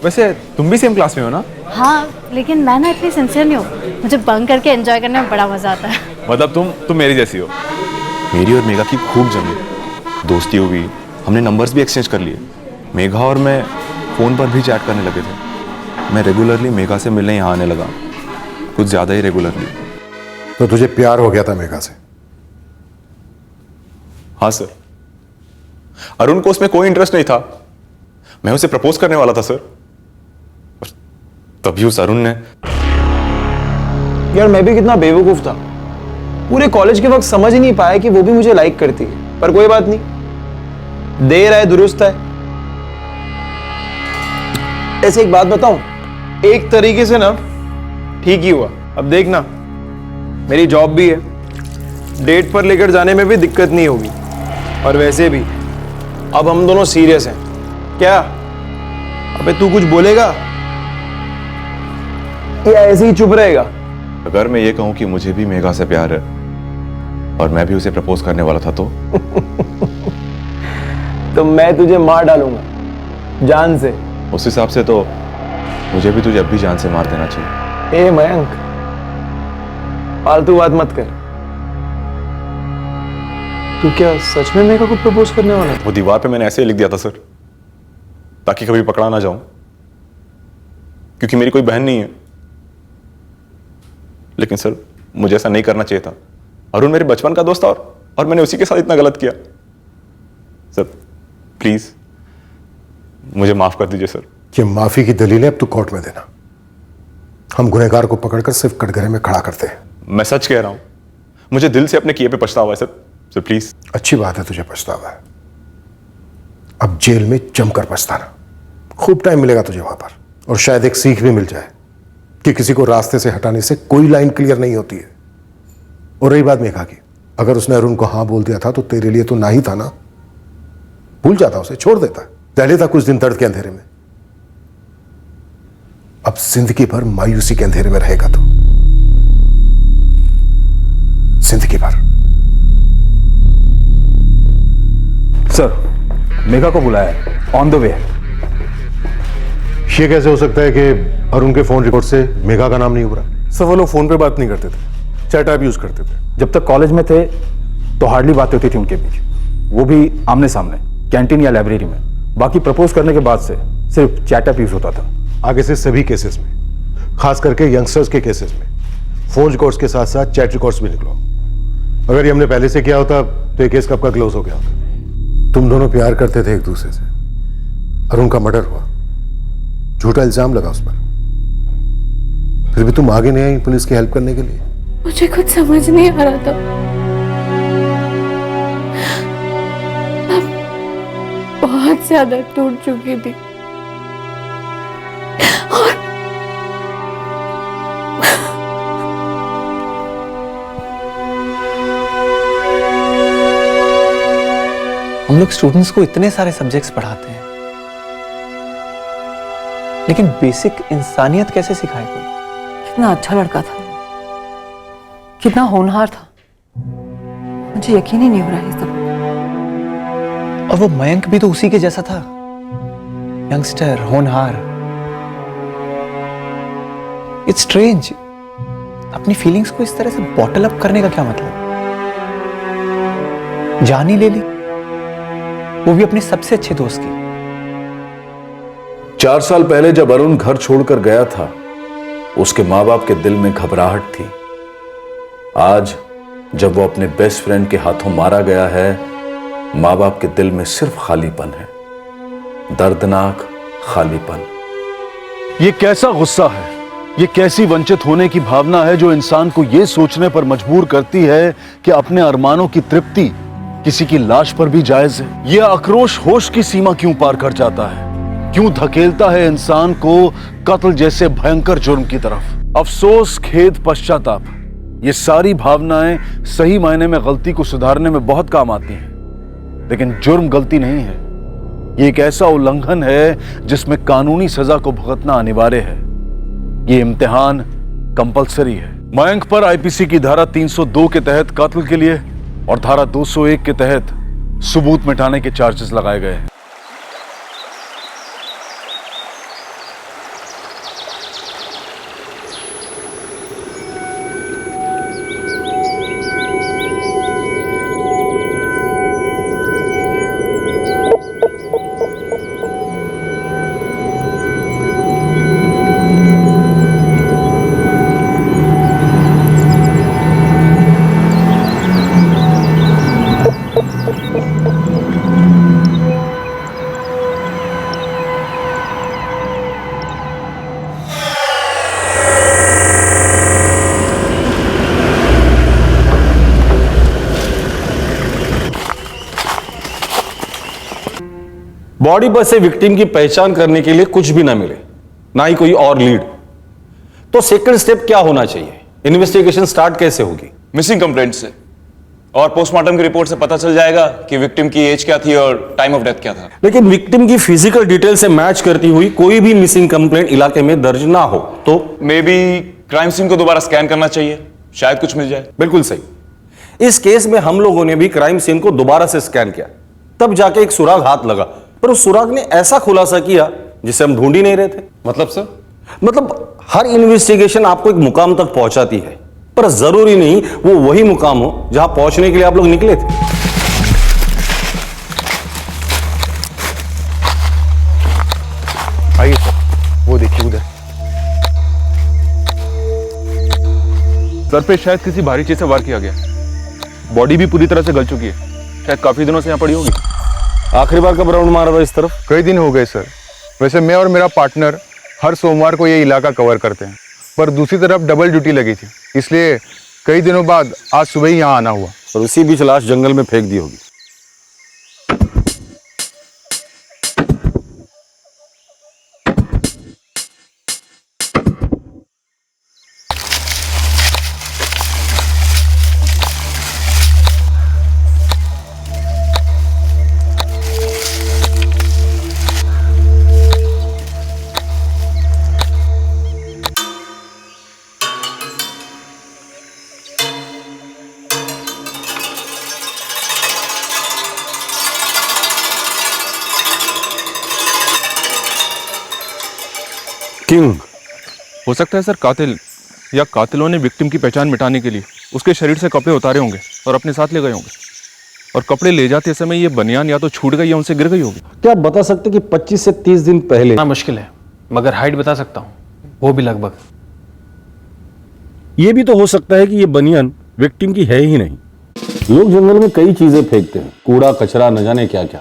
वैसे तुम भी सेम क्लास में हो ना? हाँ, लेकिन मैं ना इतनी सिंसियर नहीं हूँ, मुझे बंक करके एंजॉय करने में बड़ा मजा आता है। मतलब तुम मेरी जैसी हो। मेरी और मेघा की खूब जमी, दोस्ती हुई, हमने नंबर्स भी एक्सचेंज कर लिए। मेघा और मैं फ़ोन पर भी चैट करने लगे थे। मैं रेगुलरली मेघा से मिलने यहाँ आने लगा, कुछ ज़्यादा ही रेगुलरली। तो तुझे प्यार हो गया था मेघा से? हाँ सर। अरुण को उसमें कोई इंटरेस्ट नहीं था, मैं उसे प्रपोज करने वाला था सर, और तभी उस अरुण ने। यार मैं भी कितना बेवकूफ था, पूरे कॉलेज के वक्त समझ ही नहीं पाया कि वो भी मुझे लाइक करती है। पर कोई बात नहीं, देर है दुरुस्त है। ऐसे एक बात बताऊं, एक तरीके से ना ठीक ही हुआ। अब देखना, मेरी जॉब भी है, डेट पर लेकर जाने में भी दिक्कत नहीं होगी। और वैसे भी अब हम दोनों सीरियस हैं। क्या अबे तू कुछ बोलेगा या ऐसे ही चुप रहेगा? अगर मैं ये कहूं कि मुझे भी मेघा से प्यार है और मैं भी उसे प्रपोज करने वाला था तो मैं तुझे मार डालूंगा जान से। उस हिसाब से तो मुझे भी तुझे अब भी जान से मार देना चाहिए। ए मयंक, फालतू बात मत कर। तू क्या सच में मेघा को प्रपोज करने वाला था? वो दीवार पे मैंने ऐसे ही लिख दिया था सर, ताकि कभी पकड़ा ना जाऊं, क्योंकि मेरी कोई बहन नहीं है। लेकिन सर मुझे ऐसा नहीं करना चाहिए था। अरुण मेरे बचपन का दोस्त था और मैंने उसी के साथ इतना गलत किया। सर प्लीज मुझे माफ कर दीजिए सर। ये माफी की दलील है अब तू कोर्ट में देना। हम गुनहगार को पकड़कर सिर्फ कटघरे में खड़ा करते हैं। मैं सच कह रहा हूं, मुझे दिल से अपने किए पे पछतावा है सर प्लीज। अच्छी बात है तुझे पछतावा है, अब जेल में जमकर पछताना। खूब टाइम मिलेगा तुझे वहां पर, और शायद एक सीख भी मिल जाए कि किसी को रास्ते से हटाने से कोई लाइन क्लियर नहीं होती है। और रही बात मेघा की, अगर उसने अरुण को हाँ बोल दिया था तो तेरे लिए तो ना ही था ना। भूल जाता, उसे छोड़ देता। पहले था कुछ दिन दर्द के अंधेरे में, अब जिंदगी भर मायूसी के अंधेरे में रहेगा तो जिंदगी भर। सर मेघा को बुलाया है, ऑन द वे है। ये कैसे हो सकता है कि अरुण के फोन रिकॉर्ड से मेघा का नाम नहीं उभरा? सर वो लोग फोन पे बात नहीं करते थे, चैट ऐप यूज करते थे। जब तक कॉलेज में थे तो हार्डली बातें होती थी उनके बीच, वो भी आमने सामने, कैंटीन या लाइब्रेरी में। बाकी प्रपोज करने के बाद से सिर्फ चैट ऐप यूज होता था। आगे से सभी केसेस में, खास करके यंगस्टर्स के केसेस में, फोन रिकॉर्ड्स के साथ साथ चैट रिकॉर्ड्स भी निकलो। अगर ये हमने पहले से किया होता तो ये केस कब का क्लोज हो गया होता। तुम दोनों प्यार करते थे एक दूसरे से, अरुण का मर्डर हुआ, झूठा इल्जाम लगा उस पर, फिर भी तुम आगे नहीं आई पुलिस की हेल्प करने के लिए। मुझे कुछ समझ नहीं आ रहा था। अब बहुत ज्यादा टूट चुकी थी और हम लोग स्टूडेंट्स को इतने सारे सब्जेक्ट्स पढ़ाते हैं, लेकिन बेसिक इंसानियत कैसे सिखाए कोई? कितना अच्छा लड़का था, कितना होनहार था, मुझे यकीन ही नहीं हो रहा है सब। और वो मयंक भी तो उसी के जैसा था, यंगस्टर, होनहार। इट्स स्ट्रेंज, अपनी फीलिंग्स को इस तरह से बॉटल अप करने का क्या मतलब? जान ही ले ली, वो भी अपने सबसे अच्छे दोस्त की। 4 साल पहले जब अरुण घर छोड़कर गया था, उसके मां बाप के दिल में घबराहट थी। आज जब वो अपने बेस्ट फ्रेंड के हाथों मारा गया है, मां बाप के दिल में सिर्फ खालीपन है, दर्दनाक खालीपन। ये कैसा गुस्सा है, ये कैसी वंचित होने की भावना है जो इंसान को ये सोचने पर मजबूर करती है कि अपने अरमानों की तृप्ति किसी की लाश पर भी जायज है। यह आक्रोश होश की सीमा क्यों पार कर जाता है, क्यों धकेलता है इंसान को कत्ल जैसे भयंकर जुर्म की तरफ। अफसोस, खेद, पश्चाताप, ये सारी भावनाएं सही मायने में गलती को सुधारने में बहुत काम आती हैं, लेकिन जुर्म गलती नहीं है। ये एक ऐसा उल्लंघन है जिसमें कानूनी सजा को भुगतना अनिवार्य है। ये इम्तिहान कंपलसरी है। मयंक पर आईपीसी की धारा 302 के तहत कत्ल के लिए और धारा 201 के तहत सबूत मिटाने के चार्जेस लगाए गए हैं। बॉडी पर से विक्टिम की पहचान करने के लिए कुछ भी ना मिले, ना ही कोई और लीड, तो सेकंड स्टेप क्या होना चाहिए? इन्वेस्टिगेशन स्टार्ट कैसे होगी? मिसिंग कंप्लेंट से और पोस्टमार्टम की रिपोर्ट से पता चल जाएगा कि विक्टिम की एज क्या थी और टाइम ऑफ डेथ क्या था। लेकिन विक्टिम की फिजिकल डिटेल से मैच करती हुई कोई भी मिसिंग कंप्लेंट इलाके में दर्ज ना हो तो मे बी क्राइम सीन को दोबारा स्कैन करना चाहिए, शायद कुछ मिल जाए। बिल्कुल सही। इस केस में हम लोगों ने भी क्राइम सीन को दोबारा से स्कैन किया, तब जाके एक सुराग हाथ लगा, पर उस सुराग ने ऐसा खुलासा किया जिसे हम ढूंढ ही नहीं रहे थे। मतलब सर? मतलब हर इन्वेस्टिगेशन आपको एक मुकाम तक पहुंचाती है, पर जरूरी नहीं वो वही मुकाम हो जहां पहुंचने के लिए आप लोग निकले थे। आइए सर, वो देखिए उधर। सर पे शायद किसी भारी चीज से वार किया गया। बॉडी भी पूरी तरह से गल चुकी है, शायद काफी दिनों से यहाँ पड़ी होगी। आखिरी बार कब राउंड मारा था इस तरफ? कई दिन हो गए सर। वैसे मैं और मेरा पार्टनर हर सोमवार को ये इलाका कवर करते हैं, पर दूसरी तरफ डबल ड्यूटी लगी थी, इसलिए कई दिनों बाद आज सुबह ही यहाँ आना हुआ। और उसी बीच लाश जंगल में फेंक दी होगी। किंग हो सकता है सर कातिल या कातिलों ने विक्टिम की पहचान मिटाने के लिए उसके शरीर से कपड़े उतारे होंगे और अपने साथ ले गए होंगे, और कपड़े ले जाते समय ये बनियान या तो छूट गई या उनसे गिर गई होगी। क्या आप बता सकते कि 25 से 30 दिन पहले? ना मुश्किल है, मगर हाइट बता सकता हूँ, वो भी लगभग। ये भी तो हो सकता है कि ये बनियान विक्टिम की है ही नहीं। लोग जंगल में कई चीजें फेंकते हैं, कूड़ा कचरा न जाने क्या क्या।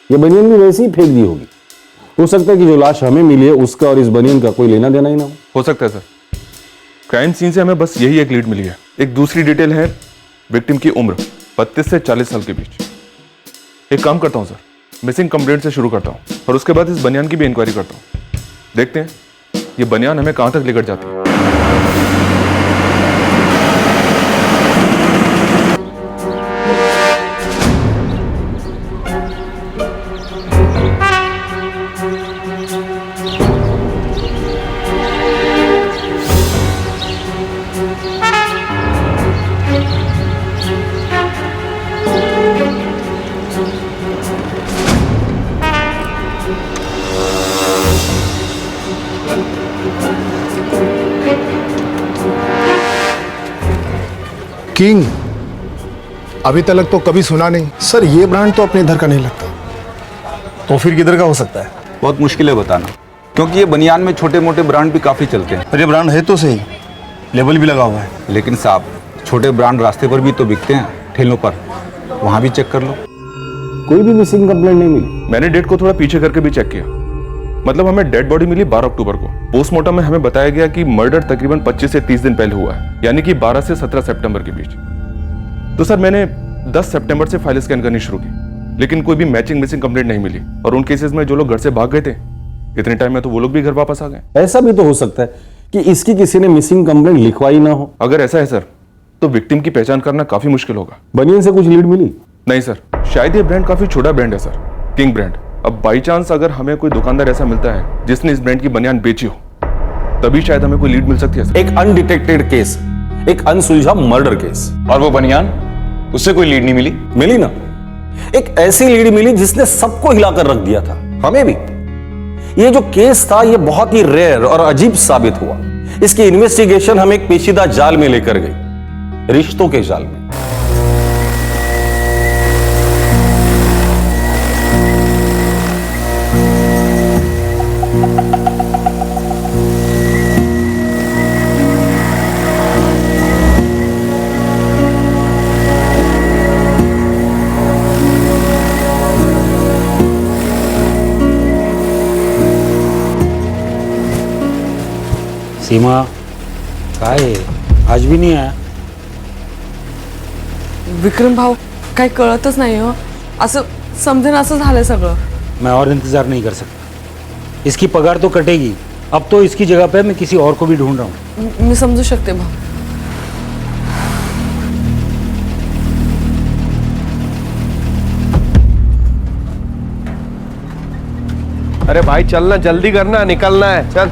ये बनियान भी वैसे ही फेंक दी होगी। हो सकता है कि जो लाश हमें मिली है उसका और इस बनियान का कोई लेना देना ही ना हो सकता है सर। क्राइम सीन से हमें बस यही एक लीड मिली है। एक दूसरी डिटेल है विक्टिम की उम्र 32 से 40 साल के बीच। एक काम करता हूँ सर, मिसिंग कंप्लेंट से शुरू करता हूँ और उसके बाद इस बनियान की भी इंक्वायरी करता हूँ। देखते हैं ये बनियान हमें कहाँ तक लेकर जाती है। किंग, अभी तक तो कभी सुना नहीं सर। ये ब्रांड तो अपने इधर का नहीं लगता। तो फिर किधर का हो सकता है? बहुत मुश्किल है बताना, क्योंकि ये बनियान में छोटे मोटे ब्रांड भी काफ़ी चलते हैं। पर ये ब्रांड है तो सही, लेबल भी लगा हुआ है। लेकिन साहब, छोटे ब्रांड रास्ते पर भी तो बिकते हैं, ठेलों पर, वहाँ भी चेक कर लो। कोई भी मिसिंग कंप्लेंट नहीं मिली। मैंने डेट को थोड़ा पीछे करके भी चेक किया। मतलब हमें डेड बॉडी मिली 12 अक्टूबर को। पोस्टमार्टम में हमें बताया गया कि मर्डर तकरीबन 25 से 30 दिन पहले हुआ है, यानी कि 12 से 17 सितंबर के बीच। तो सर मैंने 10 सितंबर से फाइल स्कैन करनी शुरू की, लेकिन कोई भी मैचिंग मिसिंग कंप्लेंट नहीं मिली। और उन केसेस में जो लोग घर से भाग गए थे, इतने टाइम में तो वो लोग भी घर वापस आ गए। ऐसा भी तो हो सकता है कि इसकी किसी ने मिसिंग कंप्लेंट लिखवाई ना हो? अगर ऐसा है सर तो विक्टिम की पहचान करना काफी मुश्किल होगा। बनियन से कुछ लीड मिली? नहीं सर, शायद ये ब्रांड काफी छोटा ब्रांड है सर, किंग ब्रांड। अब बाई चांस अगर हमें कोई दुकानदार ऐसा मिलता है जिसने इस ब्रांड की बनियान बेची हो, तभी शायद हमें कोई लीड मिल सकती है सर। एक अनडिटेक्टेड केस, एक अनसुलझा मर्डर केस। और वो बनियान, उससे कोई लीड नहीं मिली? मिली ना, एक ऐसी लीड मिली जिसने सबको हिलाकर रख दिया था, हमें भी। ये जो केस था ये बहुत ही रेयर और अजीब साबित हुआ। इसकी इन्वेस्टिगेशन हम एक पेचीदा जाल में लेकर गए, रिश्तों के जाल में। सीमा काय आज भी नहीं आया? विक्रम भाऊ काही कळतच नाही हो, असं समजेन असं झालंय सगळं। मैं और इंतजार नहीं कर सकता, इसकी पगार तो कटेगी। अब तो इसकी जगह पे मैं किसी और को भी ढूंढ रहा हूँ। मी समजू शकते भाऊ। अरे भाई चलना, जल्दी करना, निकलना है, चल।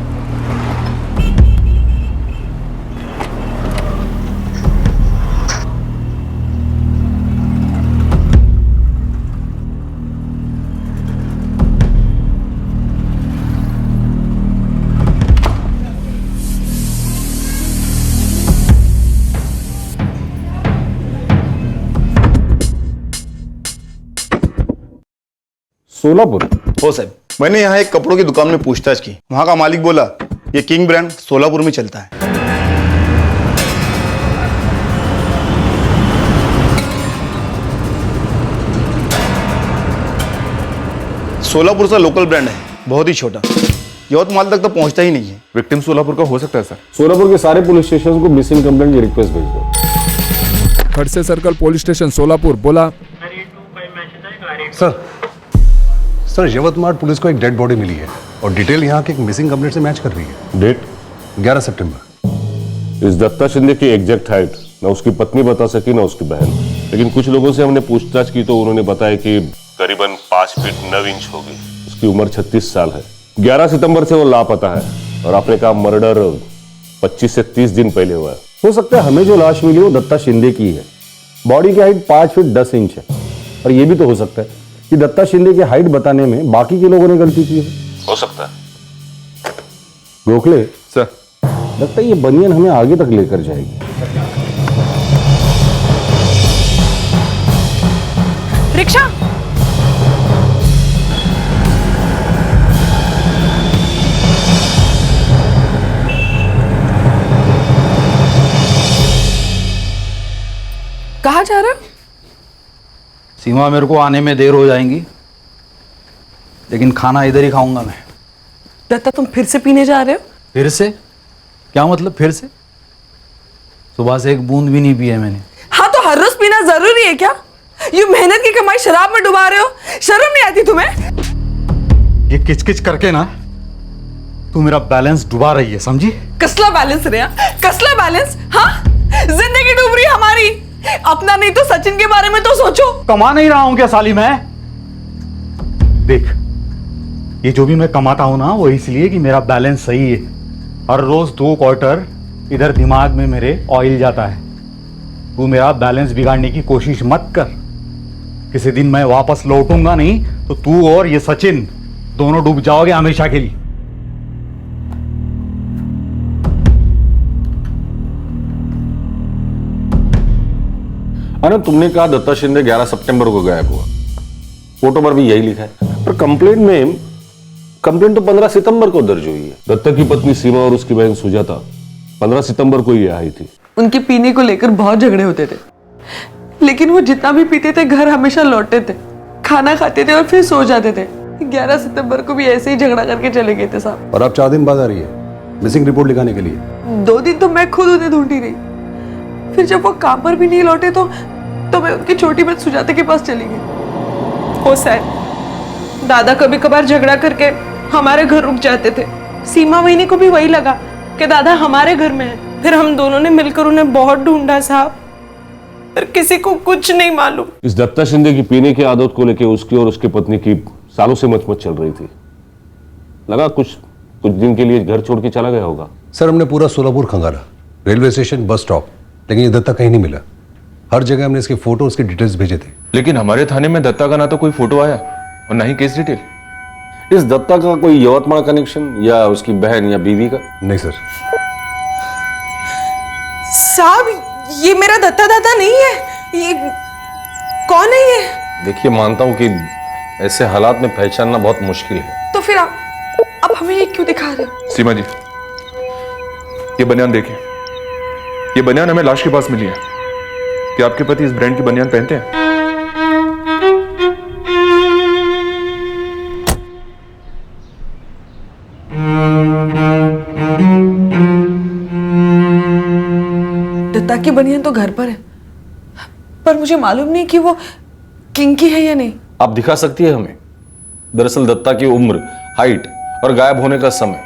सोलापुर? हो साहब, मैंने यहाँ एक कपड़ों की दुकान में पूछताछ की। वहाँ का मालिक बोला ये किंग ब्रांड सोलापुर में चलता है। सोलापुर का लोकल ब्रांड है, बहुत ही छोटा, यवतमाल तक तो पहुँचता ही नहीं है। विक्टिम सोलापुर का हो सकता है सर। सोलापुर के सारे पुलिस स्टेशन को मिसिंग कंप्लेंट की रिक्वेस्ट भेज दो। Khadse circle police station Solapur. बोला सर यवतमाल पुलिस को एक डेड बॉडी मिली है और डिटेल यहाँ के एक मिसिंग कंप्लेंट से मैच कर रही है। डेट? 11 सितंबर। इस दत्ता शिंदे की एग्जैक्ट हाइट ना उसकी पत्नी बता सकी ना उसकी बहन, लेकिन कुछ लोगों से हमने पूछताछ की तो उन्होंने बताया कि करीबन 5 फीट 9 इंच होगी। उसकी उम्र 36 साल है। 11 सितंबर से वो लापता है और आपने कहा मर्डर 25 से 30 दिन पहले हुआ है। हो सकता है हमें जो लाश मिली वो दत्ता शिंदे की है। बॉडी की हाइट 5 फीट 10 इंच है और ये भी तो हो सकता है कि दत्ता शिंदे की हाइट बताने में बाकी के लोगों ने गलती की हो सकता है। गोखले सर, लगता है ये बनियान हमें आगे तक लेकर जाएगी। रिक्शा। कहाँ जा रहे हो? सीमा, मेरे को आने में देर हो जाएंगी, लेकिन खाना इधर ही खाऊंगा मैं। दत्ता, तुम फिर से पीने जा रहे हो? फिर से? क्या मतलब फिर से? सुबह से एक बूंद भी नहीं पी है मैंने। हाँ तो हर रोज पीना जरूरी है क्या? ये मेहनत की कमाई शराब में डुबा रहे हो, शर्म नहीं आती तुम्हें? ये किचकिच करके ना तू मेरा बैलेंस डुबा रही है, समझी? कसला बैलेंस रे? कसला बैलेंस? हाँ, जिंदगी डूब रही हमारी। अपना नहीं तो सचिन के बारे में तो सोचो। कमा नहीं रहा हूं क्या साली मैं? देख, ये जो भी मैं कमाता हूं ना वो इसलिए कि मेरा बैलेंस सही है। हर रोज 2 क्वार्टर इधर दिमाग में मेरे ऑयल जाता है। तू मेरा बैलेंस बिगाड़ने की कोशिश मत कर। किसी दिन मैं वापस लौटूंगा नहीं तो तू और ये सचिन दोनों डूब जाओगे हमेशा के लिए। अरे तुमने कहा दत्ता शिंदे 11 सितंबर को गायब हुआ, फोटो पर भी यही लिखा है, पर कंप्लेंट तो 15 सितंबर को दर्ज हुई है। दत्ता की पत्नी सीमा और उसकी बहन सुजाता 15 सितंबर को ही आई थी। उनके पीने को लेकर बहुत झगड़े होते थे, लेकिन वो जितना भी पीते थे घर हमेशा लौटते थे, खाना खाते थे और फिर सो जाते थे। 11 सितंबर को भी ऐसे ही झगड़ा करके चले गए थे साहब। और अब 4 दिन बाद आ रही है मिसिंग रिपोर्ट लिखाने के लिए। 2 दिन तो मैं खुद उन्हें ढूंढती रही, फिर जब वो काम पर भी नहीं लौटे तो मैं उनकी छोटी बहन सुजाता के पास चली गई। हो सर, दादा कभी कभार झगड़ा करके हमारे घर रुक जाते थे। सीमा वहीनी को भी वही लगा कि दादा हमारे घर में है। फिर हम दोनों ने मिलकर उन्हें बहुत ढूंढा साहब, पर किसी को कुछ नहीं मालूम। इस दत्ता शिंदे की पीने की आदत को लेकर उसकी और उसकी पत्नी की सालों से मचमच चल रही थी। लगा कुछ दिन के लिए घर छोड़ के चला गया होगा। सर हमने पूरा सोलापुर खंगाला, रेलवे स्टेशन, बस स्टॉप, लेकिन ये दत्ता कहीं नहीं मिला। हर जगह हमने इसके फोटो, उसके डिटेल्स भेजे थे। लेकिन हमारे थाने में दत्ता का ना तो कोई फोटो आया और ना ही केस डिटेल। इस दत्ता का कोई यवतमाल कनेक्शन या उसकी बहन या बीवी का? नहीं सर। साहब ये मेरा दत्ता दादा नहीं है। ये कौन है ये? देखिए, मानता हूं कि ऐसे हालात में पहचानना बहुत मुश्किल है। तो फिर अब हमें ये क्यों दिखा रहे हो? सीमा जी, ये बनियान देखिए। ये बनियान हमें लाश के पास मिली है। क्या आपके पति इस ब्रांड की बनियान पहनते हैं? दत्ता की बनियान तो घर पर है, पर मुझे मालूम नहीं कि वो किंग की है या नहीं। आप दिखा सकती है हमें? दरअसल दत्ता की उम्र, हाइट और गायब होने का समय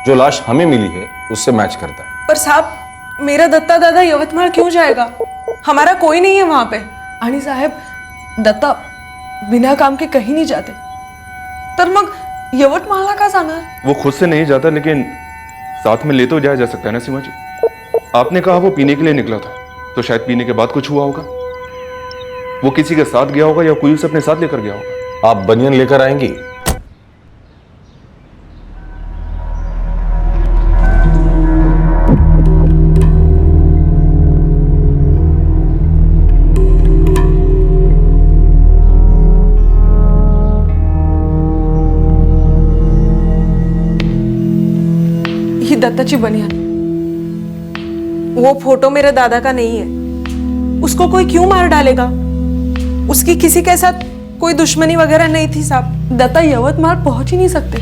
जो लाश हमें मिली है उससे मैच करता है। पर साहब, मेरा दत्ता दादा यवतमाळ क्यों जाएगा? हमारा कोई नहीं है वहां पे। आणि साहेब, दत्ता बिना काम के कहीं नहीं जाते, तर मग यवतमाळला का जाणार? वो खुद से नहीं जाता, लेकिन साथ में ले तो जाया जा सकता है ना सीमा जी। आपने कहा वो पीने के लिए निकला था, तो शायद पीने के बाद कुछ हुआ होगा। वो किसी के साथ गया होगा या कोई उसे अपने साथ लेकर गया होगा। आप बनियान लेकर आएंगी? ही दत्ताची बनियान, वो फोटो मेरे दादा का नहीं है। उसको कोई क्यों मार डालेगा? उसकी किसी के साथ कोई दुश्मनी वगैरह नहीं थी साहब। दत्ता यवतमाळ पहुंच ही नहीं सकते।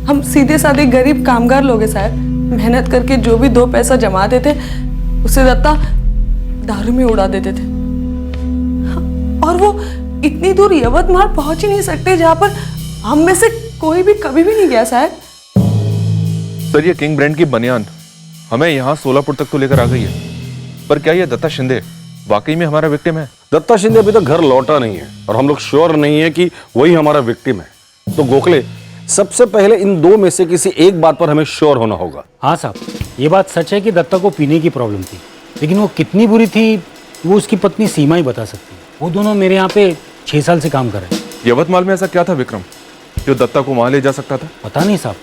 हम सीधे साधे गरीब कामगार लोग हैं साहब। मेहनत करके जो भी 2 पैसा जमाते थे उसे दत्ता दारू में उड़ा देते थे। और वो इतनी दूर यवतमाळ पहुंच ही नहीं सकते जहां पर हम में से कोई भी कभी भी नहीं गया साहब। सर, ये किंग ब्रांड की बनियान हमें यहाँ सोलापुर तक तो लेकर आ गई है, पर क्या ये दत्ता शिंदे वाकई में हमारा विक्टिम है? दत्ता शिंदे अभी तक घर लौटा नहीं है और हम लोग श्योर नहीं है कि वही हमारा विक्टिम है। तो गोखले, सबसे पहले इन 2 में से किसी एक बात पर हमें श्योर होना होगा। हाँ साहब, ये बात सच है कि दत्ता को पीने की प्रॉब्लम थी, लेकिन वो कितनी बुरी थी वो उसकी पत्नी सीमा ही बता सकती है। वो दोनों मेरे यहाँ पे 6 साल से काम कर रहे हैं। यवतमाल में ऐसा क्या था विक्रम जो दत्ता को वहां ले जा सकता था? पता नहीं साहब,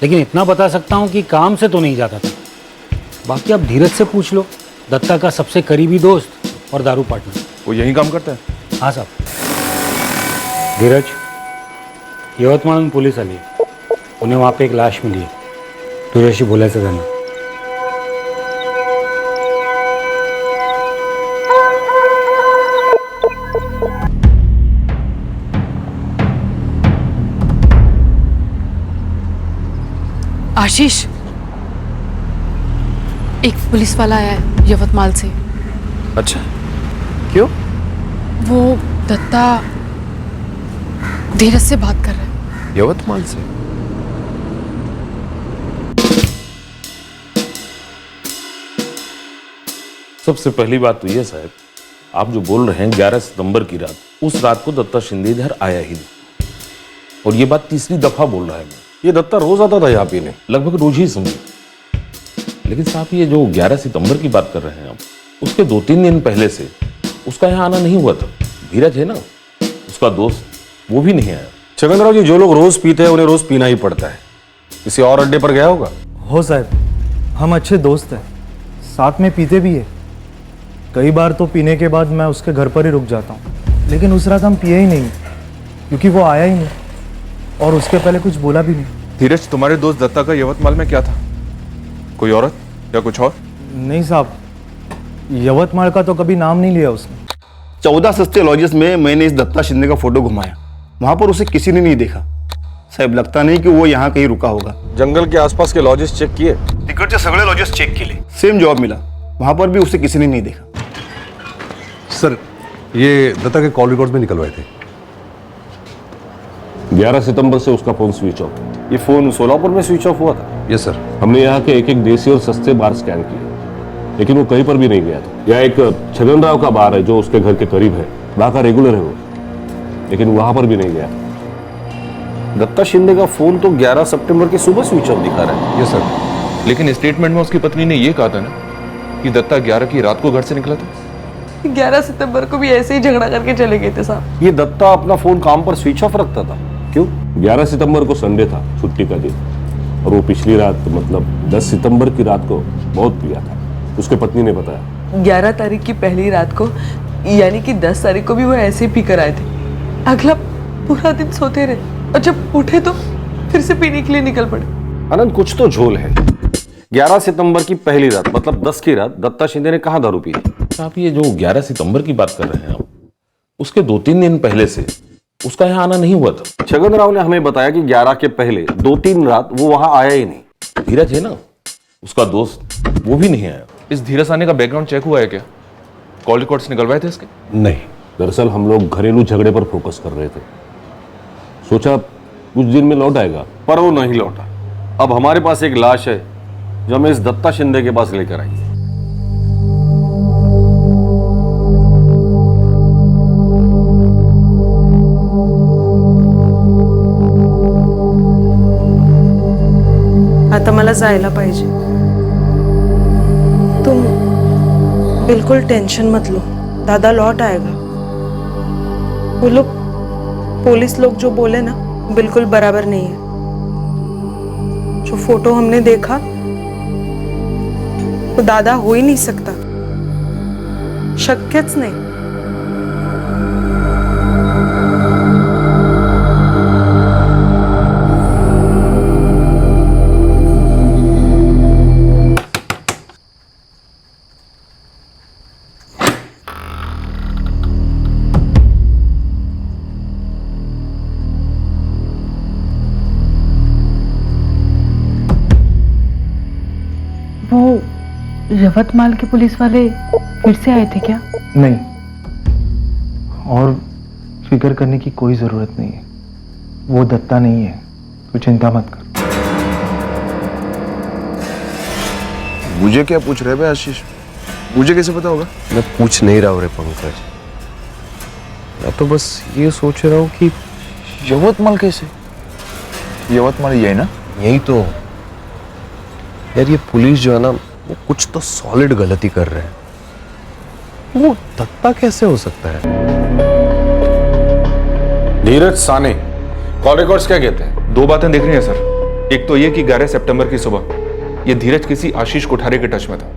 लेकिन इतना बता सकता हूँ कि काम से तो नहीं जाता था। बाकी आप धीरज से पूछ लो, दत्ता का सबसे करीबी दोस्त और दारू पार्टनर। वो यही काम करता है? हाँ साहब। धीरज, यवतमाळ पोलीस आली है, उन्हें वहाँ पे एक लाश मिली है। तुझ्याशी बोलायचं त्यांना। आशीष, एक पुलिस वाला आया है यवतमाल से। अच्छा, क्यों? वो दत्ता धीरज से बात कर रहा है। यवतमाल से? सबसे पहली बात तो ये साहब, आप जो बोल रहे हैं 11 सितंबर की रात, उस रात को दत्ता शिंदे इधर आया ही नहीं। और ये बात तीसरी दफा बोल रहा है मैं। ये दत्ता रोज आता था यहाँ पीने, लगभग रोज ही समझे। लेकिन साहब, ये जो 11 सितंबर की बात कर रहे हैं आप, उसके 2-3 दिन पहले से उसका यहाँ आना नहीं हुआ था। धीरज है ना उसका दोस्त, वो भी नहीं आया। छगनराव जी, जो लोग रोज पीते हैं उन्हें रोज पीना ही पड़ता है। किसी और अड्डे पर गया होगा? हो साहब, हम अच्छे दोस्त हैं, साथ में पीते भी है। कई बार तो पीने के बाद मैं उसके घर पर ही रुक जाता हूँ, लेकिन उस रात हम पिए ही नहीं क्योंकि वो आया ही नहीं और उसके पहले कुछ बोला भी नहीं। धीरज, तुम्हारे दोस्त दत्ता का यवतमाल में क्या था? कोई औरत या कुछ और? नहीं साहब, यवतमाल का तो कभी नाम नहीं लिया उसने। 14 सस्ते लॉजेस में मैंने इस दत्ता शिंदे का फोटो घुमाया, वहां पर उसे किसी ने नहीं देखा। साहब, लगता नहीं कि वो यहाँ कहीं रुका होगा। जंगल के आसपास के लॉजेस चेक किए? तिकडचे सगळे लॉजेस चेक केले, सेम जवाब मिला, वहां पर भी उसे किसी ने नहीं देखा। सर, ये दत्ता के कॉल रिकॉर्ड्स में निकलवाए थे। 11 सितंबर से उसका फोन स्विच ऑफ है। ये फोन सोलापुर में स्विच ऑफ हुआ था? Yes sir. हमने यहाँ के एक एक देसी और सस्ते बार स्कैन किए, लेकिन वो कहीं पर भी नहीं गया था। यहाँ एक छगन राव का बार है जो उसके घर के करीब है, वहाँ का रेगुलर है वो, लेकिन वहां पर भी नहीं गया। दत्ता शिंदे का फोन तो 11 सितंबर की सुबह स्विच ऑफ दिखा रहा है। यस सर, लेकिन स्टेटमेंट में उसकी पत्नी ने ये कहा था ना कि दत्ता 11 की रात को घर से निकला था। 11 सितंबर को भी ऐसे ही झगड़ा करके चले गए थे साहब। ये दत्ता अपना फोन काम पर स्विच ऑफ रखता था, क्यों? 11 सितंबर को संडे था, छुट्टी का दिन, और वो पिछली रात मतलब 10 सितंबर की रात को बहुत पिया था, उसके पत्नी ने बताया। 11 तारीख की पहली रात को यानी कि 10 तारीख को भी वो ऐसे ही पी कर आए थे। अगला पूरा दिन सोते रहे और जब उठे तो फिर से पीने के लिए निकल पड़े। आनंद, कुछ तो झोल है। 11 सितंबर की पहली रात मतलब 10 की रात दत्ता शिंदे ने कहाँ दारू पी? आप ये जो 11 सितंबर की बात कर रहे हैं आप, उसके 2-3 दिन पहले से उसका यहाँ आना नहीं हुआ था। छगन राव ने हमें बताया कि 11 के पहले 2-3 रात वो वहां आया ही नहीं। धीरज है ना उसका दोस्त, वो भी नहीं आया। इस धीरज आने का बैकग्राउंड चेक हुआ है क्या? कॉल रिकॉर्ड्स निकलवाए थे इसके? नहीं, दरअसल हम लोग घरेलू झगड़े पर फोकस कर रहे थे, सोचा कुछ दिन में लौट आएगा, पर वो नहीं लौटा। अब हमारे पास एक लाश है जो हमें इस दत्ता शिंदे के पास लेकर आई है। आता मला जायला पाहिजे। तुम बिल्कुल टेंशन मत लो, दादा लौट आएगा। वो लोग पुलिस लोग जो बोले ना बिल्कुल बराबर नहीं है। जो फोटो हमने देखा वो दादा हो ही नहीं सकता, शक्यच नाही। यवतमाल के पुलिस वाले फिर से आए थे क्या? नहीं, और फिक्र करने की कोई जरूरत नहीं है। वो दत्ता नहीं है, तू चिंता मत कर। मुझे क्या पूछ रहे भाई आशीष? मुझे कैसे पता होगा? मैं पूछ नहीं रहा हूँ रे पंकज, मैं तो बस ये सोच रहा हूँ कि यवतमाल कैसे? यवतमाल ये है ना? यही तो यार, ये पुलिस जो है ना वो कुछ तो सॉलिड गलती कर रहे हैं। वो दत्ता कैसे हो सकता है? धीरज साने, कॉल रिकॉर्ड्स क्या कहते हैं? 2 बातें देख रही हैं सर। एक तो ये कि 11 सितंबर की सुबह ये धीरज किसी आशीष कोठारे के टच में था।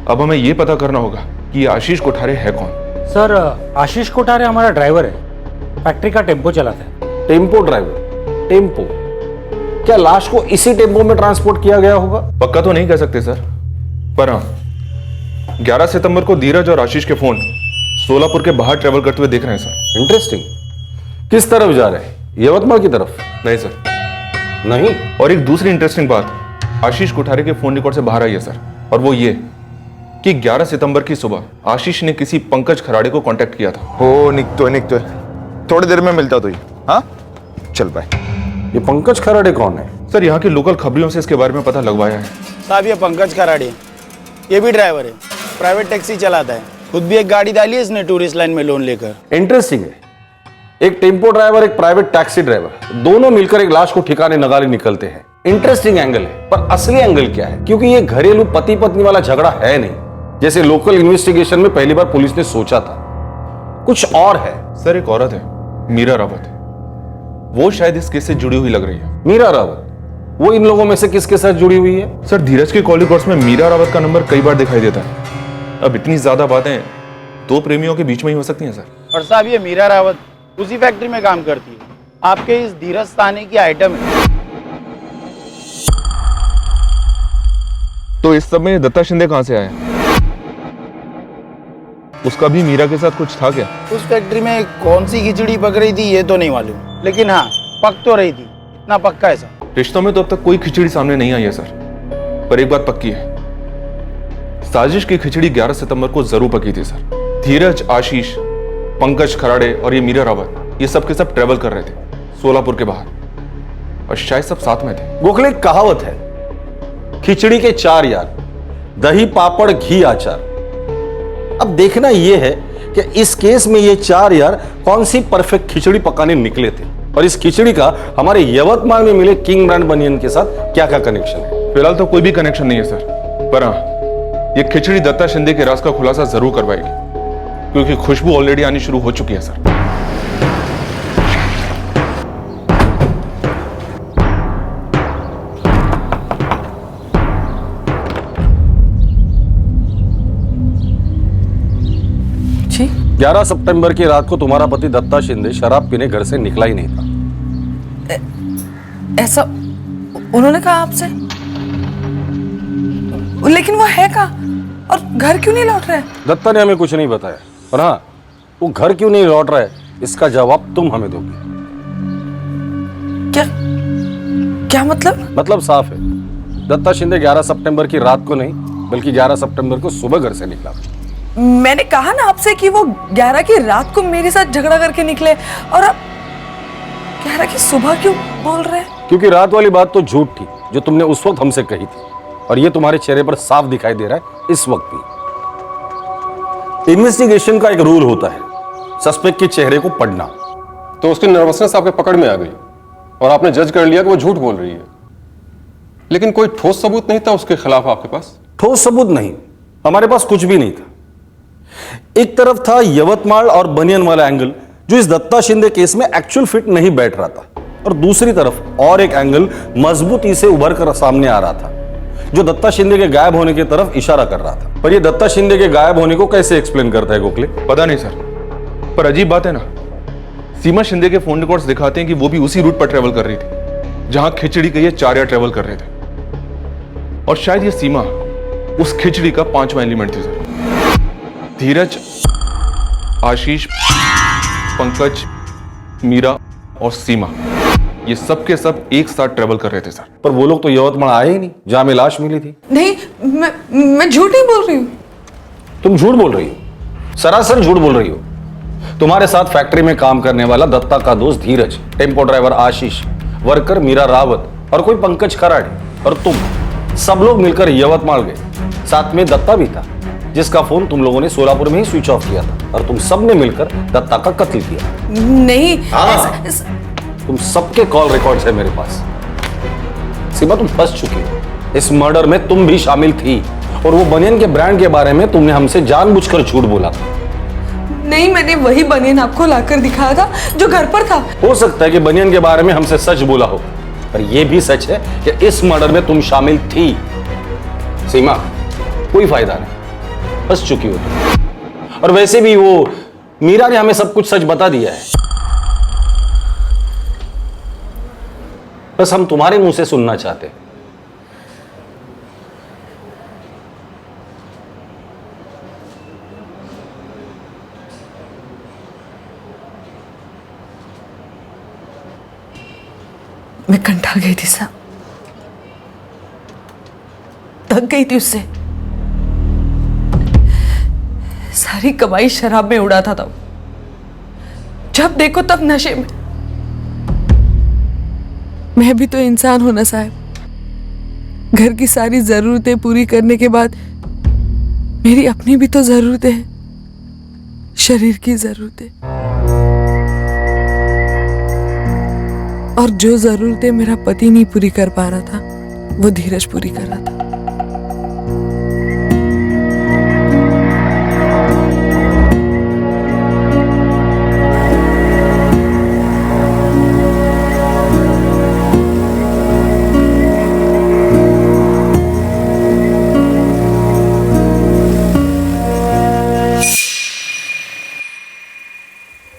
अब हमें ये पता करना होगा कि ये आशीष कोठारे है कौन। सर, आशीष कोठारे हमारा ड्राइवर है, फैक्ट्री का टेम्पो चलाता है। Tempo driver? टेम्पो? क्या लाश को इसी टेम्पो में ट्रांसपोर्ट किया गया होगा? पक्का तो नहीं कह सकते सर, पर हाँ 11 सितंबर को धीरज और आशीष के फोन सोलापुर के बाहर ट्रेवल करते हुए देख रहे हैं सर। इंटरेस्टिंग। किस तरफ जा रहे हैं? यवतमाल की तरफ? नहीं सर। नहीं? और एक दूसरी इंटरेस्टिंग बात आशीष कोठारे के फोन रिकॉर्ड से बाहर आई है सर, और वो ये कि 11 सितंबर की सुबह आशीष ने किसी पंकज खराड़े को कांटेक्ट किया था। हो निकतो थोड़ी देर में मिलता तुझे। हाँ चल बाय। ये पंकज खराड़े कौन है? सर यहाँ की लोकल खबरियों से इसके बारे में पता लगवाया है। साहब ये पंकज खराड़े, ये भी ड्राइवर है, प्राइवेट टैक्सी चलाता है, खुद भी एक गाड़ी डाली है इसने टूरिस्ट लाइन में लोन लेकर। इंटरेस्टिंग है, एक टेम्पो ड्राइवर एक प्राइवेट टैक्सी ड्राइवर, दोनों मिलकर एक लाश को ठिकाने नगाले निकलते हैं। इंटरेस्टिंग एंगल है, पर असली एंगल क्या है? क्योंकि ये घरेलू पति पत्नी वाला झगड़ा है नहीं, जैसे लोकल इन्वेस्टिगेशन में पहली बार पुलिस ने सोचा था। कुछ और है। सर एक औरत है, मीरा रावत, वो शायद इस केस से जुड़ी हुई लग रही है। मीरा रावत? वो इन लोगों में से किसके साथ जुड़ी हुई है? सर धीरज के कॉल रिकॉर्ड्स में मीरा रावत का नंबर कई बार दिखाई देता है। अब इतनी ज्यादा बातें 2 प्रेमियों के बीच में ही हो सकती हैं सर। और साहब ये मीरा रावत उसी फैक्ट्री में काम करती है, आपके इस धीरज साने की आइटम है। तो इस सब में दत्ता शिंदे कहां से आया? उसका भी मीरा के साथ कुछ था क्या? उस फैक्ट्री में कौन सी खिचड़ी पक रही थी ये तो नहीं मालूम, लेकिन हाँ पक तो रही थी, इतना पक्का है सर। रिश्तों में तो अब तक कोई खिचड़ी सामने नहीं आई है सर, पर एक बात पक्की है, साजिश की खिचड़ी 11 सितंबर को जरूर पकी थी सर। धीरज, आशीष, पंकज खराड़े और ये मीरा रावत, ये सब के सब ट्रेवल कर रहे थे सोलापुर के बाहर, और शायद सब साथ में थे। गोखले, एक कहावत है, खिचड़ी के 4 यार, दही पापड़ घी अचार। अब देखना यह है कि इस केस में ये 4 यार कौन सी परफेक्ट खिचड़ी पकाने निकले थे और इस खिचड़ी का हमारे यवतमाल में मिले किंग ब्रांड बनियन के साथ क्या क्या कनेक्शन है। फिलहाल तो कोई भी कनेक्शन नहीं है सर, पर हाँ, ये खिचड़ी दत्ता शिंदे के राज का खुलासा जरूर करवाएगी, क्योंकि खुशबू ऑलरेडी आनी शुरू हो चुकी है सर। जी? 11 सितंबर की रात को तुम्हारा पति दत्ता शिंदे शराब पीने घर से निकला ही नहीं था। ऐसा उन्होंने कहा आपसे? लेकिन वो है कहाँ और घर क्यों नहीं लौट रहा है? दत्ता ने हमें कुछ नहीं बताया, और हाँ, वो घर क्यों नहीं लौट रहा है इसका जवाब तुम हमें दोगे। क्या मतलब? मतलब साफ है, दत्ता शिंदे 11 सितंबर की रात को नहीं बल्कि 11 सितंबर को सुबह घर से निकला। मैंने कहा ना आपसे कि वो 11 की रात को मेरे साथ झगड़ा करके निकले, और अब 11 की सुबह क्यों बोल रहे हैं? क्योंकि रात वाली बात तो झूठ थी जो तुमने उस वक्त हमसे कही थी, और ये तुम्हारे चेहरे पर साफ दिखाई दे रहा है इस वक्त भी। इन्वेस्टिगेशन का एक रूल होता है, सस्पेक्ट के चेहरे को पढ़ना। तो उसकी नर्वसनेस आपके पकड़ में आ गई और आपने जज कर लिया कि वो झूठ बोल रही है, लेकिन कोई ठोस सबूत नहीं था उसके खिलाफ आपके पास? ठोस सबूत नहीं, हमारे पास कुछ भी नहीं था। एक तरफ था यवतमाल और बनियन वाला एंगल जो इस दत्ता शिंदे केस में एक्चुअल फिट नहीं बैठ रहा था, और दूसरी तरफ और एक एंगल मजबूती से उभर कर सामने आ रहा था जो दत्ता शिंदे के गायब होने की तरफ इशारा कर रहा था। पर ये दत्ता शिंदे के गायब होने को कैसे एक्सप्लेन करता है गोखले? पता नहीं सर, पर अजीब बात है ना, सीमा शिंदे के फोन रिकॉर्ड्स दिखाते हैं कि वो भी उसी रूट पर ट्रेवल कर रही थी जहां खिचड़ी के ये 4 यार ट्रेवल कर रहे थे, और शायद ये सीमा उस खिचड़ी का 5वां एलिमेंट थी सर। धीरज, आशीष, पंकज, मीरा और सीमा, ये सब के सब एक साथ ट्रेवल कर रहे थे सर। पर वो लोग तो यवतमाल आए ही नहीं जहां में लाश मिली थी। नहीं, मैं झूठ नहीं बोल रही हूँ। तुम झूठ बोल रही हो, सरासर झूठ बोल रही हो। तुम्हारे साथ फैक्ट्री में काम करने वाला दत्ता का दोस्त धीरज, टेम्पो ड्राइवर आशीष, वर्कर मीरा रावत और कोई पंकज खराड़े और तुम सब लोग मिलकर यवतमाल गए। साथ में दत्ता भी था जिसका फोन तुम लोगों ने सोलापुर में ही स्विच ऑफ किया था, और तुम सब ने मिलकर दत्ता का कत्ल किया। नहीं, तुम सबके कॉल रिकॉर्ड्स है मेरे पास। सीमा, तुम फंस चुकी हो, इस मर्डर में तुम भी शामिल थी, और वो बनियन के ब्रांड के बारे में तुमने हमसे जानबूझकर झूठ बोला था। नहीं, मैंने वही बनियन आपको लाकर दिखाया था जो घर पर था। हो सकता है कि बनियन के बारे में हमसे सच बोला हो, पर यह भी सच है कि इस मर्डर में तुम शामिल थी। सीमा, कोई फायदा नहीं, फंस चुकी हो तुम। और वैसे भी वो मीरा ने हमें सब कुछ सच बता दिया है, बस हम तुम्हारे मुंह से सुनना चाहते हैं। मैं कंठा गई थी साहब, थक गई थी उससे। सारी कमाई शराब में उड़ाता था, जब देखो तब नशे में। मैं भी तो इंसान हूं ना साहब, घर की सारी जरूरतें पूरी करने के बाद मेरी अपनी भी तो जरूरतें हैं, शरीर की जरूरतें। और जो जरूरतें मेरा पति नहीं पूरी कर पा रहा था वो धीरज पूरी कर रहा था।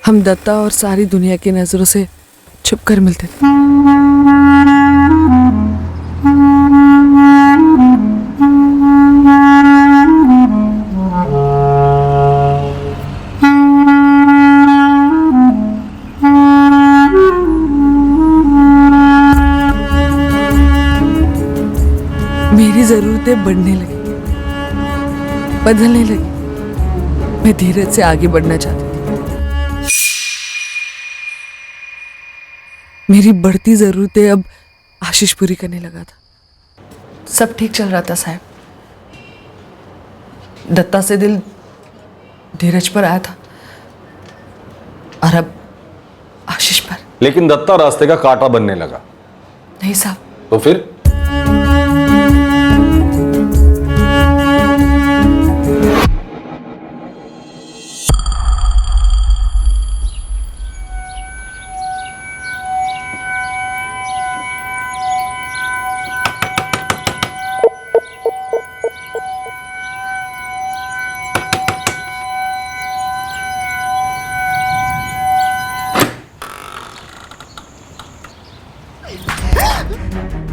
हम दत्ता और सारी दुनिया की नजरों से छुपकर मिलते थे। मेरी जरूरतें बढ़ने लगी, बदलने लगी। मैं धीरज से आगे बढ़ना चाहती थी। मेरी बढ़ती जरूरतें अब आशीष पूरी करने लगा था। सब ठीक चल रहा था साहब। दत्ता से दिल धीरज पर आया था और अब आशीष पर। लेकिन दत्ता रास्ते का कांटा बनने लगा। नहीं साहब। तो फिर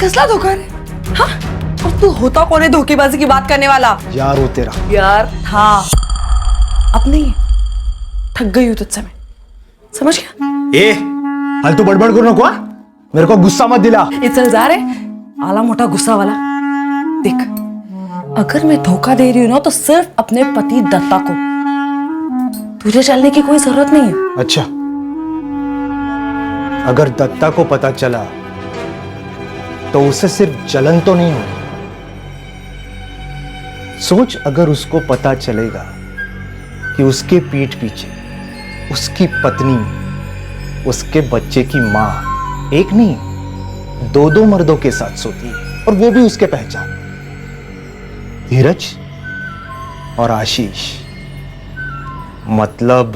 कसला धोखा रे? हाँ? और तू होता कौन है धोखेबाजी की बात करने वाला? यार वो तेरा यार था, अब नहीं है। थक गई हूं तुझसे मैं, समझ गया? ए हाल तू बड़बड़ करू नको, मेरे को गुस्सा मत दिला। ये चल जा रे आला मोटा गुस्सा वाला। देख, अगर मैं धोखा दे रही हूं ना तो सिर्फ अपने पति दत्ता को। तुझे चलने की कोई जरूरत नहीं है। अच्छा, अगर दत्ता को पता चला तो उसे सिर्फ जलन तो नहीं होगी। सोच, अगर उसको पता चलेगा कि उसके पीठ पीछे उसकी पत्नी, उसके बच्चे की मां एक नहीं दो मर्दों के साथ सोती है, और वो भी उसके पहचान, धीरज और आशीष। मतलब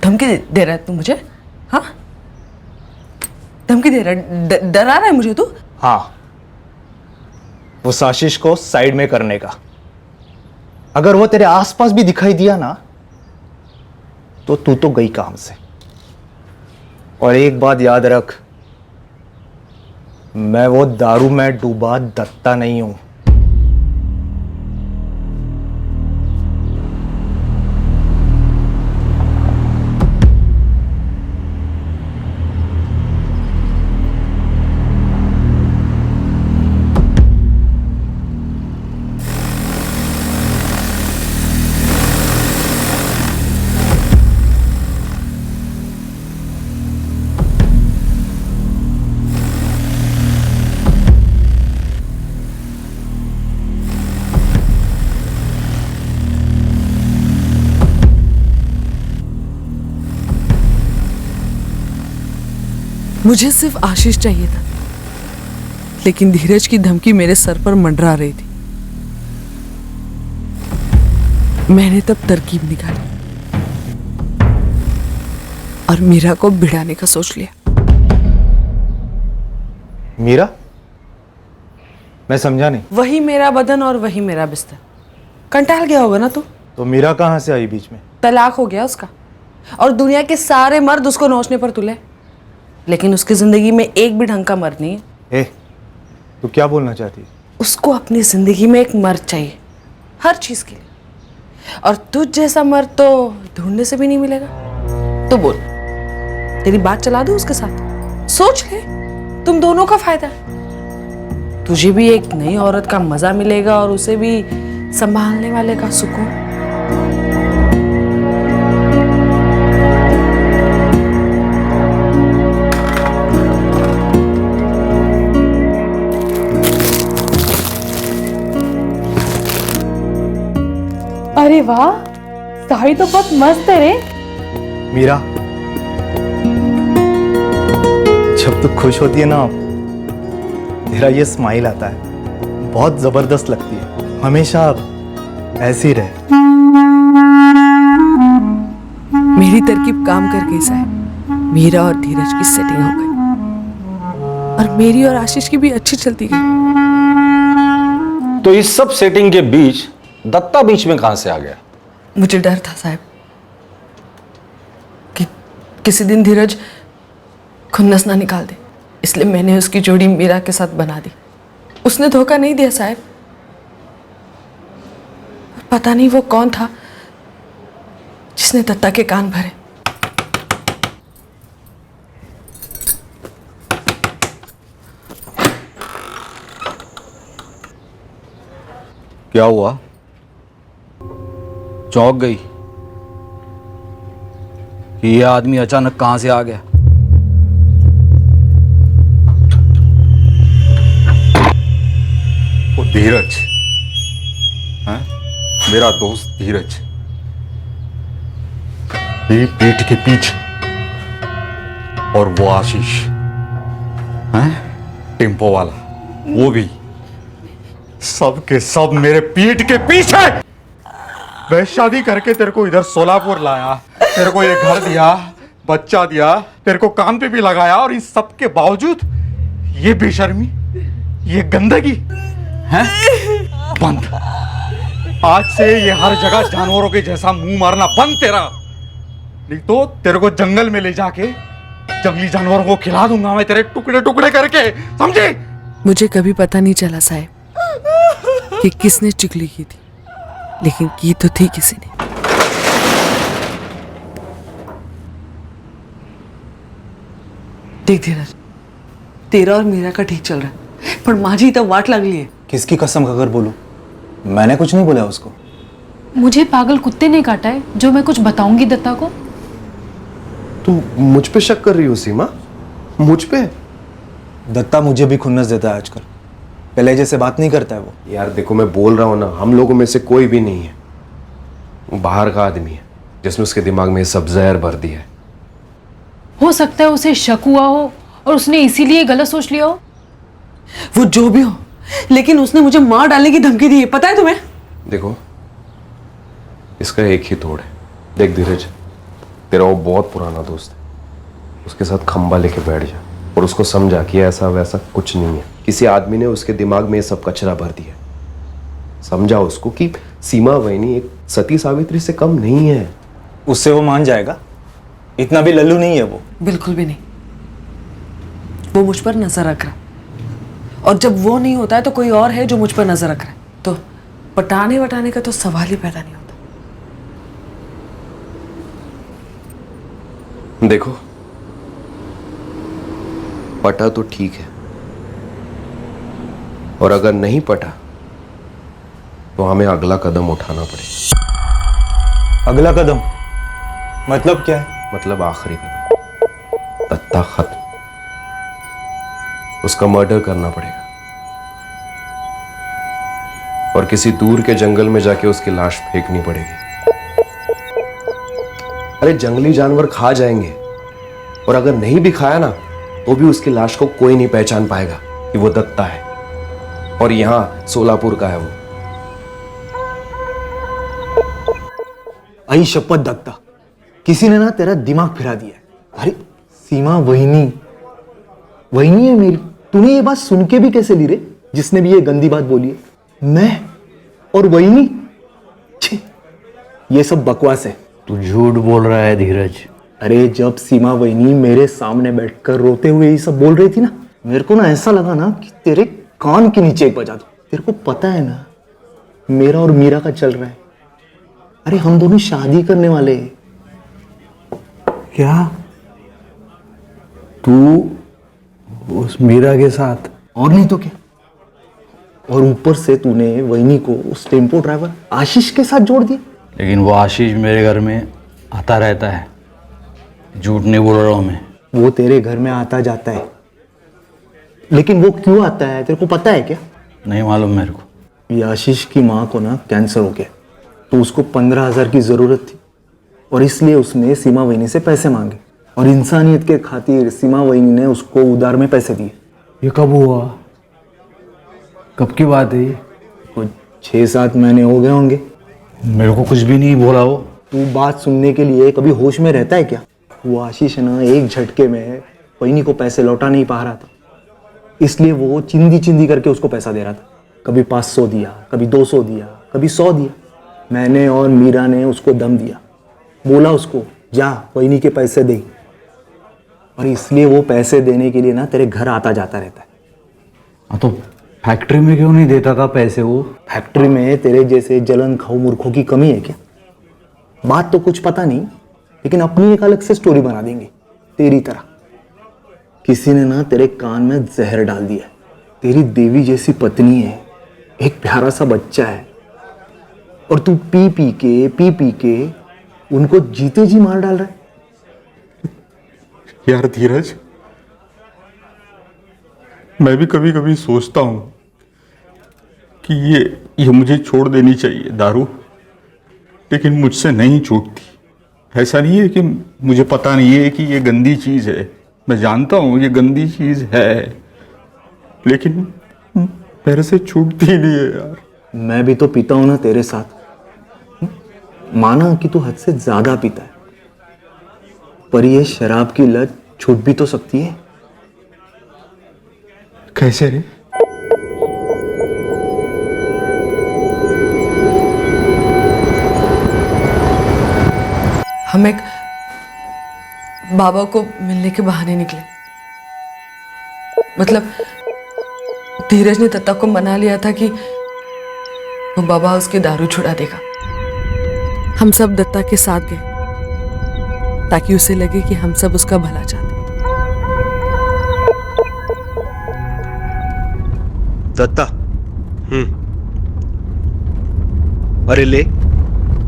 धमकी दे रहा है तू मुझे? हाँ, धमकी दे रहा है, डरा रहा है मुझे तू? हाँ, उस आशीष को साइड में करने का। अगर वो तेरे आसपास भी दिखाई दिया ना तो तू तो गई काम से। और एक बात याद रख, मैं वो दारू में डूबा दत्ता नहीं हूं। मुझे सिर्फ आशीष चाहिए था, लेकिन धीरज की धमकी मेरे सर पर मंडरा रही थी। मैंने तब तरकीब निकाली और मीरा को भिड़ाने का सोच लिया। मीरा? मैं समझा नहीं। वही मेरा बदन और वही मेरा बिस्तर। कंटाल गया होगा ना तू? तो मीरा कहां से आई बीच में? तलाक हो गया उसका, और दुनिया के सारे मर्द उसको नोचने पर तुले, लेकिन उसकी जिंदगी में एक भी ढंग का मर्द नहीं है। ए, तू क्या बोलना चाहती है? उसको अपनी जिंदगी में एक मर्द चाहिए, हर चीज के लिए। और तुझ जैसा मर्द तो ढूंढने से भी नहीं मिलेगा। तो बोल, तेरी बात चला दूं उसके साथ? सोच ले, तुम दोनों का फायदा है। तुझे भी एक नई औरत का मजा मिलेगा और उसे भी संभालने वाले का सुकून। अरे वाह, साड़ी तो बहुत मस्त है रे। मीरा, जब तू खुश होती है ना, तेरा ये स्माइल आता है, बहुत जबरदस्त लगती है। हमेशा ऐसी रहे। मेरी तरकीब काम कर गई साहब। मीरा और धीरज की सेटिंग हो गई, और मेरी और आशीष की भी अच्छी चलती गई। तो इस सब सेटिंग के बीच दत्ता बीच में कहां से आ गया? मुझे डर था साहब कि किसी दिन धीरज खुन्नस ना निकाल दे, इसलिए मैंने उसकी जोड़ी मीरा के साथ बना दी। उसने धोखा नहीं दिया साहब। पता नहीं वो कौन था जिसने दत्ता के कान भरे। क्या हुआ? चौंक गई कि ये आदमी अचानक कहां से आ गया? धीरज, हैं? मेरा दोस्त धीरज, ये पीठ के पीछे, और वो आशीष, हैं? टेम्पो वाला, वो भी, सब के सब मेरे पीठ के पीछे। मैं शादी करके तेरे को इधर सोलापुर लाया, तेरे को ये घर दिया, बच्चा दिया, तेरे को काम पे भी लगाया, और इन सब के बावजूद ये बेशर्मी, ये गंदगी है बंद। आज से ये हर जगह जानवरों के जैसा मुंह मारना बंद तेरा, नहीं तो तेरे को जंगल में ले जाके जंगली जानवरों को खिला दूंगा मैं, तेरे टुकड़े टुकड़े करके, समझे? मुझे कभी पता नहीं चला साहब कि किसने चुगली की थी, लेकिन की तो थी किसी ने। देख धीरज, तेरा और मीरा का ठीक चल रहा है, पर माझी तो वाट लगली है। किसकी कसम खाकर बोलूं? मैंने कुछ नहीं बोला उसको। मुझे पागल कुत्ते ने काटा है जो मैं कुछ बताऊंगी दत्ता को। तू मुझ पे शक कर रही हो सीमा? मुझ पे? दत्ता मुझे भी खुन्नस देता है आजकल, पहले जैसे बात नहीं करता है वो। यार देखो, मैं बोल रहा हूँ ना, हम लोगों में से कोई भी नहीं है, वो बाहर का आदमी है जिसने उसके दिमाग में ये सब जहर भर दिया है। हो सकता है उसे शक हुआ हो और उसने इसीलिए गलत सोच लिया हो। वो जो भी हो, लेकिन उसने मुझे मार डालने की धमकी दी है, पता है तुम्हें? देखो, इसका एक ही तोड़ है। देख धीरज, तेरा वो बहुत पुराना दोस्त है, उसके साथ खंबा लेके बैठ जा और उसको समझा कि ऐसा वैसा कुछ नहीं है, किसी आदमी ने उसके दिमाग में ये सब कचरा भर दिया। समझा उसको कि सीमा वहीनी एक सती सावित्री से कम नहीं है। उससे वो मान जाएगा? इतना भी लल्लू नहीं है वो। बिल्कुल भी नहीं। वो मुझ पर नजर रख रहा, और जब वो नहीं होता है तो कोई और है जो मुझ पर नजर रख रहा है, तो पटाने वटाने का तो सवाल ही पैदा नहीं होता। देखो, पटा तो ठीक है, और अगर नहीं पटा तो हमें अगला कदम उठाना पड़ेगा। अगला कदम मतलब क्या है? मतलब आखिरी कदम, दत्ता खत्म, उसका मर्डर करना पड़ेगा और किसी दूर के जंगल में जाके उसकी लाश फेंकनी पड़ेगी। अरे जंगली जानवर खा जाएंगे, और अगर नहीं भी खाया ना तो भी उसकी लाश को कोई नहीं पहचान पाएगा कि वो दत्ता है, और यहां सोलापुर का है वो। आई शपथ दत्ता, किसी ने ना तेरा दिमाग फिरा दिया है। अरे सीमा वहीनी है मेरी। तूने ये बात सुन के भी कैसे ली रे, जिसने भी ये गंदी बात बोली है? मैं और वहीनी? ये सब बकवास है। तू झूठ बोल रहा है धीरज। अरे जब सीमा वहीनी मेरे सामने बैठकर रोते हुए ये सब बोल रही थी ना, मेरे को ना ऐसा लगा ना कि तेरे कान के नीचे एक बजा दो। तेरे को पता है ना मेरा और मीरा का चल रहा है। अरे हम दोनों शादी करने वाले हैं। क्या तू उस मीरा के साथ? और नहीं तो क्या। और ऊपर से तूने वहीनी को उस टेम्पो ड्राइवर आशीष के साथ जोड़ दिया। लेकिन वो आशीष मेरे घर में आता रहता है, झूठ नहीं बोल रहा हूं मैं। वो तेरे घर में आता जाता है, लेकिन वो क्यों आता है तेरे को पता है क्या? नहीं मालूम मेरे को। ये आशीष की माँ को ना कैंसर हो गया, तो उसको 15,000 की जरूरत थी, और इसलिए उसने सीमा वहीनी से पैसे मांगे, और इंसानियत के खातिर सीमा वहीनी ने उसको उधार में पैसे दिए। ये कब हुआ? कब की बात है ये? कुछ 6-7 महीने हो गए होंगे। मेरे को कुछ भी नहीं बोला वो। तू बात सुनने के लिए कभी होश में रहता है क्या? वो आशीष ना एक झटके में वहीनी को पैसे लौटा नहीं पा रहा था, इसलिए वो चिंदी चिंदी करके उसको पैसा दे रहा था। कभी 500 दिया, कभी 200 दिया, कभी 100 दिया। मैंने और मीरा ने उसको दम दिया, बोला उसको जा वहीनी के पैसे दे, और इसलिए वो पैसे देने के लिए ना तेरे घर आता जाता रहता है। हाँ तो फैक्ट्री में क्यों नहीं देता था पैसे वो? फैक्ट्री में तेरे जैसे जलन खाऊ मूर्खों की कमी है क्या? बात तो कुछ पता नहीं, लेकिन अपनी एक अलग से स्टोरी बना देंगे तेरी तरह। किसी ने ना तेरे कान में जहर डाल दिया है। तेरी देवी जैसी पत्नी है, एक प्यारा सा बच्चा है, और तू पी पी के उनको जीते जी मार डाल रहा है। यार धीरज, मैं भी कभी कभी सोचता हूं कि ये मुझे छोड़ देनी चाहिए दारू, लेकिन मुझसे नहीं छूटती। ऐसा नहीं है कि मुझे पता नहीं है कि ये गंदी चीज़ है, मैं जानता हूँ ये गंदी चीज़ है, लेकिन मेरे से छूटती नहीं है यार। मैं भी तो पीता हूं ना तेरे साथ। माना कि तू हद से ज्यादा पीता है, पर ये शराब की लत छूट भी तो सकती है। कैसे रे? हम एक बाबा को मिलने के बहाने निकले। मतलब धीरज ने दत्ता को मना लिया था कि वो बाबा उसकी दारू छुड़ा देगा। हम सब दत्ता के साथ गए ताकि उसे लगे कि हम सब उसका भला चाहते। दत्ता, अरे ले,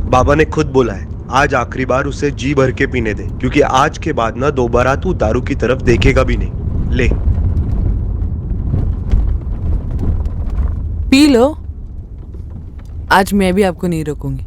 बाबा ने खुद बोला है आज आखिरी बार उसे जी भर के पीने दे, क्योंकि आज के बाद ना दोबारा तू दारू की तरफ देखेगा भी नहीं। ले पी लो, आज मैं भी आपको नहीं रोकूंगी।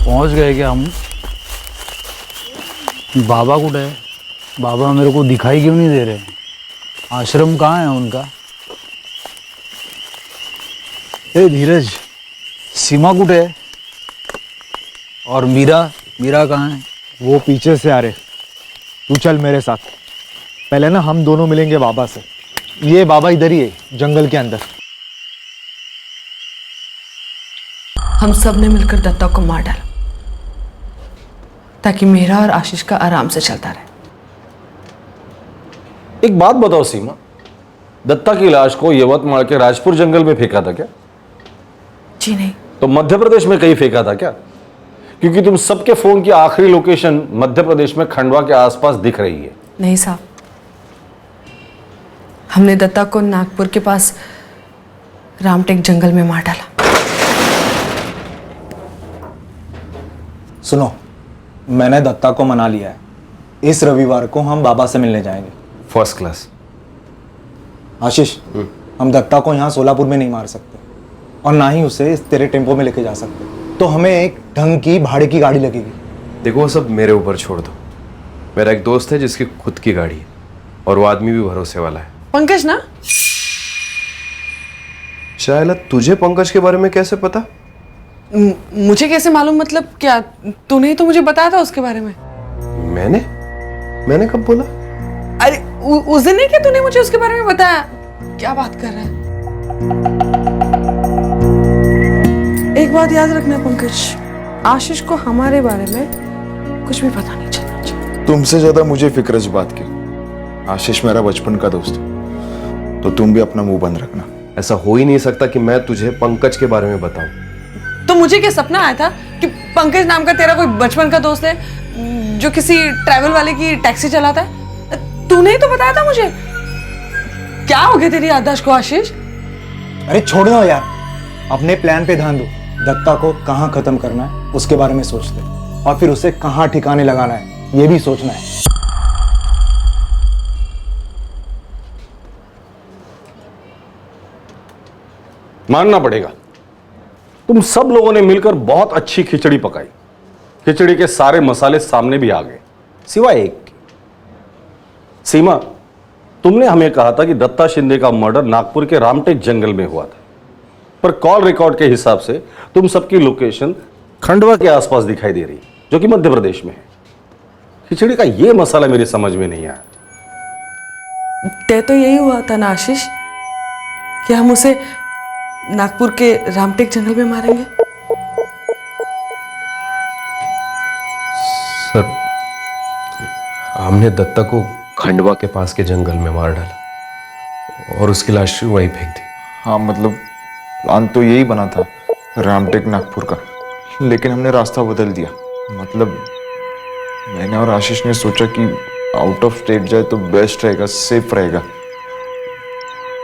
पहुंच गए क्या हम? बाबा कुछ है? बाबा मेरे को दिखाई क्यों नहीं दे रहे? आश्रम कहाँ है उनका? ए धीरज, सीमा कुछ है? और मीरा कहाँ है? वो पीछे से आ रहे। तू चल मेरे साथ। पहले ना हम दोनों मिलेंगे बाबा से। ये बाबा इधर ही है, जंगल के अंदर। हम सब ने मिलकर दत्ता को मार डाला ताकि मेरा और आशीष का आराम से चलता रहे। एक बात बताओ सीमा, दत्ता की लाश को यवतमाल के राजपुर जंगल में फेंका था क्या? जी नहीं। तो मध्य प्रदेश में कहीं फेंका था क्या? क्योंकि तुम सबके फोन की आखिरी लोकेशन मध्य प्रदेश में खंडवा के आसपास दिख रही है। नहीं साहब, हमने दत्ता को नागपुर के पास रामटेक जंगल में मार डाला। सुनो, मैंने दत्ता को मना लिया है। इस रविवार को हम बाबा से मिलने जाएंगे। First class. आशीष, हम दत्ता को यहाँ सोलापुर में नहीं मार सकते और ना ही उसे इस तेरे टेम्पो में लेके जा सकते, तो हमें एक ढंग की भाड़े की गाड़ी लगेगी। देखो वो सब मेरे ऊपर छोड़ दो। मेरा एक दोस्त है जिसकी खुद की गाड़ी है और वो आदमी भी भरोसे वाला है। पंकज ना? शायला, तुझे पंकज के बारे में कैसे पता? मुझे कैसे मालूम? मतलब क्या तूने ही तो मुझे बताया था उसके बारे में। मैंने कब बोला? अरे उस दिन नहीं क्या तूने मुझे उसके बारे में बताया? क्या बात कर रहा है? एक बात याद रखना पंकज, आशीष को हमारे बारे में कुछ भी पता नहीं चलना चाहिए। तुमसे ज्यादा मुझे फिक्र इस बात की। आशीष मेरा बचपन का दोस्त है, तो तुम भी अपना मुंह बंद रखना। ऐसा हो ही नहीं सकता कि मैं तुझे पंकज के बारे में बताऊं। तो मुझे क्या सपना आया था कि पंकज नाम का तेरा कोई बचपन का दोस्त है जो किसी ट्रैवल वाले की टैक्सी चलाता है? तूने ही तो बताया था मुझे। क्या हो गया तेरी याददाश्त को आशीष? अरे छोड़ दो यार, अपने प्लान पे ध्यान दो। दत्ता को कहाँ खत्म करना है उसके बारे में सोचते, और फिर उसे कहाँ ठिकाने लगाना है ये भी सोचना है। मानना पड़ेगा, तुम सब लोगों ने मिलकर बहुत अच्छी खिचड़ी पकाई। खिचड़ी के सारे मसाले सामने भी आ गए, सिवाय एक के। सीमा, तुमने हमें कहा था कि दत्ता शिंदे का मर्डर नागपुर के रामटेक जंगल में हुआ था, पर कॉल रिकॉर्ड के हिसाब से तुम सबकी लोकेशन खंडवा के आसपास दिखाई दे रही, जो कि मध्य प्रदेश में है। खिचड़ी का ये मसाला मेरी समझ में नहीं आया। तय तो यही हुआ था ना आशीष कि हम उसे नागपुर के रामटेक जंगल में मारेंगे। सर, हमने दत्ता को खंडवा के पास के जंगल में मार डाला और उसकी लाश वहीं फेंक दी। हाँ मतलब प्लान तो यही बना था, रामटेक नागपुर का, लेकिन हमने रास्ता बदल दिया। मतलब मैंने और आशीष ने सोचा कि आउट ऑफ स्टेट जाए तो बेस्ट रहेगा, सेफ रहेगा।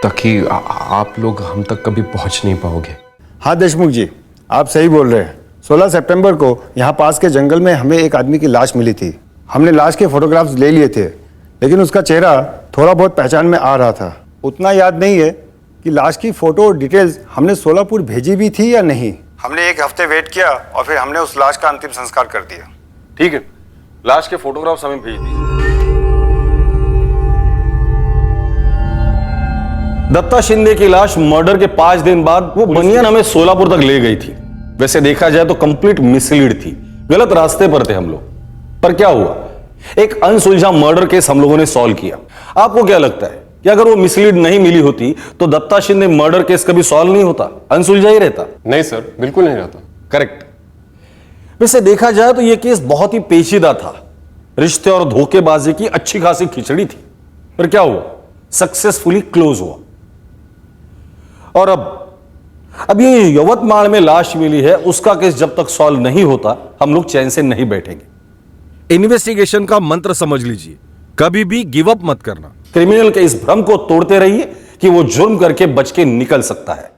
ताकि आप लोग हम तक कभी पहुंच नहीं पाओगे। हाँ देशमुख जी, आप सही बोल रहे हैं। 16 सितंबर को यहाँ पास के जंगल में हमें एक आदमी की लाश मिली थी। हमने लाश के फोटोग्राफ्स ले लिए थे, लेकिन उसका चेहरा थोड़ा बहुत पहचान में आ रहा था। उतना याद नहीं है कि लाश की फोटो और डिटेल्स हमने सोलापुर भेजी भी थी या नहीं। हमने एक हफ्ते वेट किया और फिर हमने उस लाश का अंतिम संस्कार कर दिया। ठीक है, लाश के फोटोग्राफ्स हमें भेज दीजिए। दत्ता शिंदे की लाश मर्डर के 5 दिन बाद वो बनियान हमें सोलापुर तक ले गई थी। वैसे देखा जाए तो कंप्लीट मिसलीड थी, गलत रास्ते पर थे हम लोग। पर क्या हुआ, एक अनसुलझा मर्डर केस हम लोगों ने सॉल्व किया। आपको क्या लगता है कि अगर वो मिसलीड नहीं मिली होती तो दत्ता शिंदे मर्डर केस कभी सॉल्व नहीं होता, अनसुलझा ही रहता? नहीं सर, बिल्कुल नहीं रहता। करेक्ट। वैसे देखा जाए तो यह केस बहुत ही पेचीदा था, रिश्ते और धोखेबाजी की अच्छी खासी खिचड़ी थी। पर क्या हुआ, सक्सेसफुली क्लोज हुआ। और अब ये यवतमाल में लाश मिली है, उसका केस जब तक सॉल्व नहीं होता हम लोग चैन से नहीं बैठेंगे। इन्वेस्टिगेशन का मंत्र समझ लीजिए, कभी भी गिव अप मत करना। क्रिमिनल के इस भ्रम को तोड़ते रहिए कि वो जुर्म करके बच के निकल सकता है।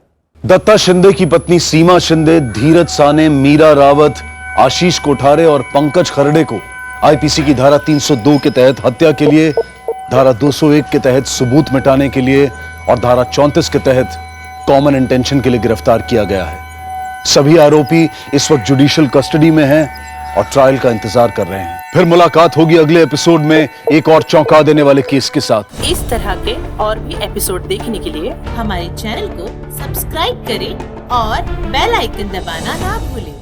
दत्ता शिंदे की पत्नी सीमा शिंदे, धीरज साने, मीरा रावत, आशीष कोठारे और पंकज खरड़े को आईपीसी की धारा 302 के तहत हत्या के लिए, धारा 201 के तहत सबूत मिटाने के लिए और धारा 34 के तहत कॉमन इंटेंशन के लिए गिरफ्तार किया गया है। सभी आरोपी इस वक्त जुडिशियल कस्टडी में हैं और ट्रायल का इंतजार कर रहे हैं। फिर मुलाकात होगी अगले एपिसोड में एक और चौंका देने वाले केस के साथ। इस तरह के और भी एपिसोड देखने के लिए हमारे चैनल को सब्सक्राइब करें और बेल आइकन दबाना ना भूलें।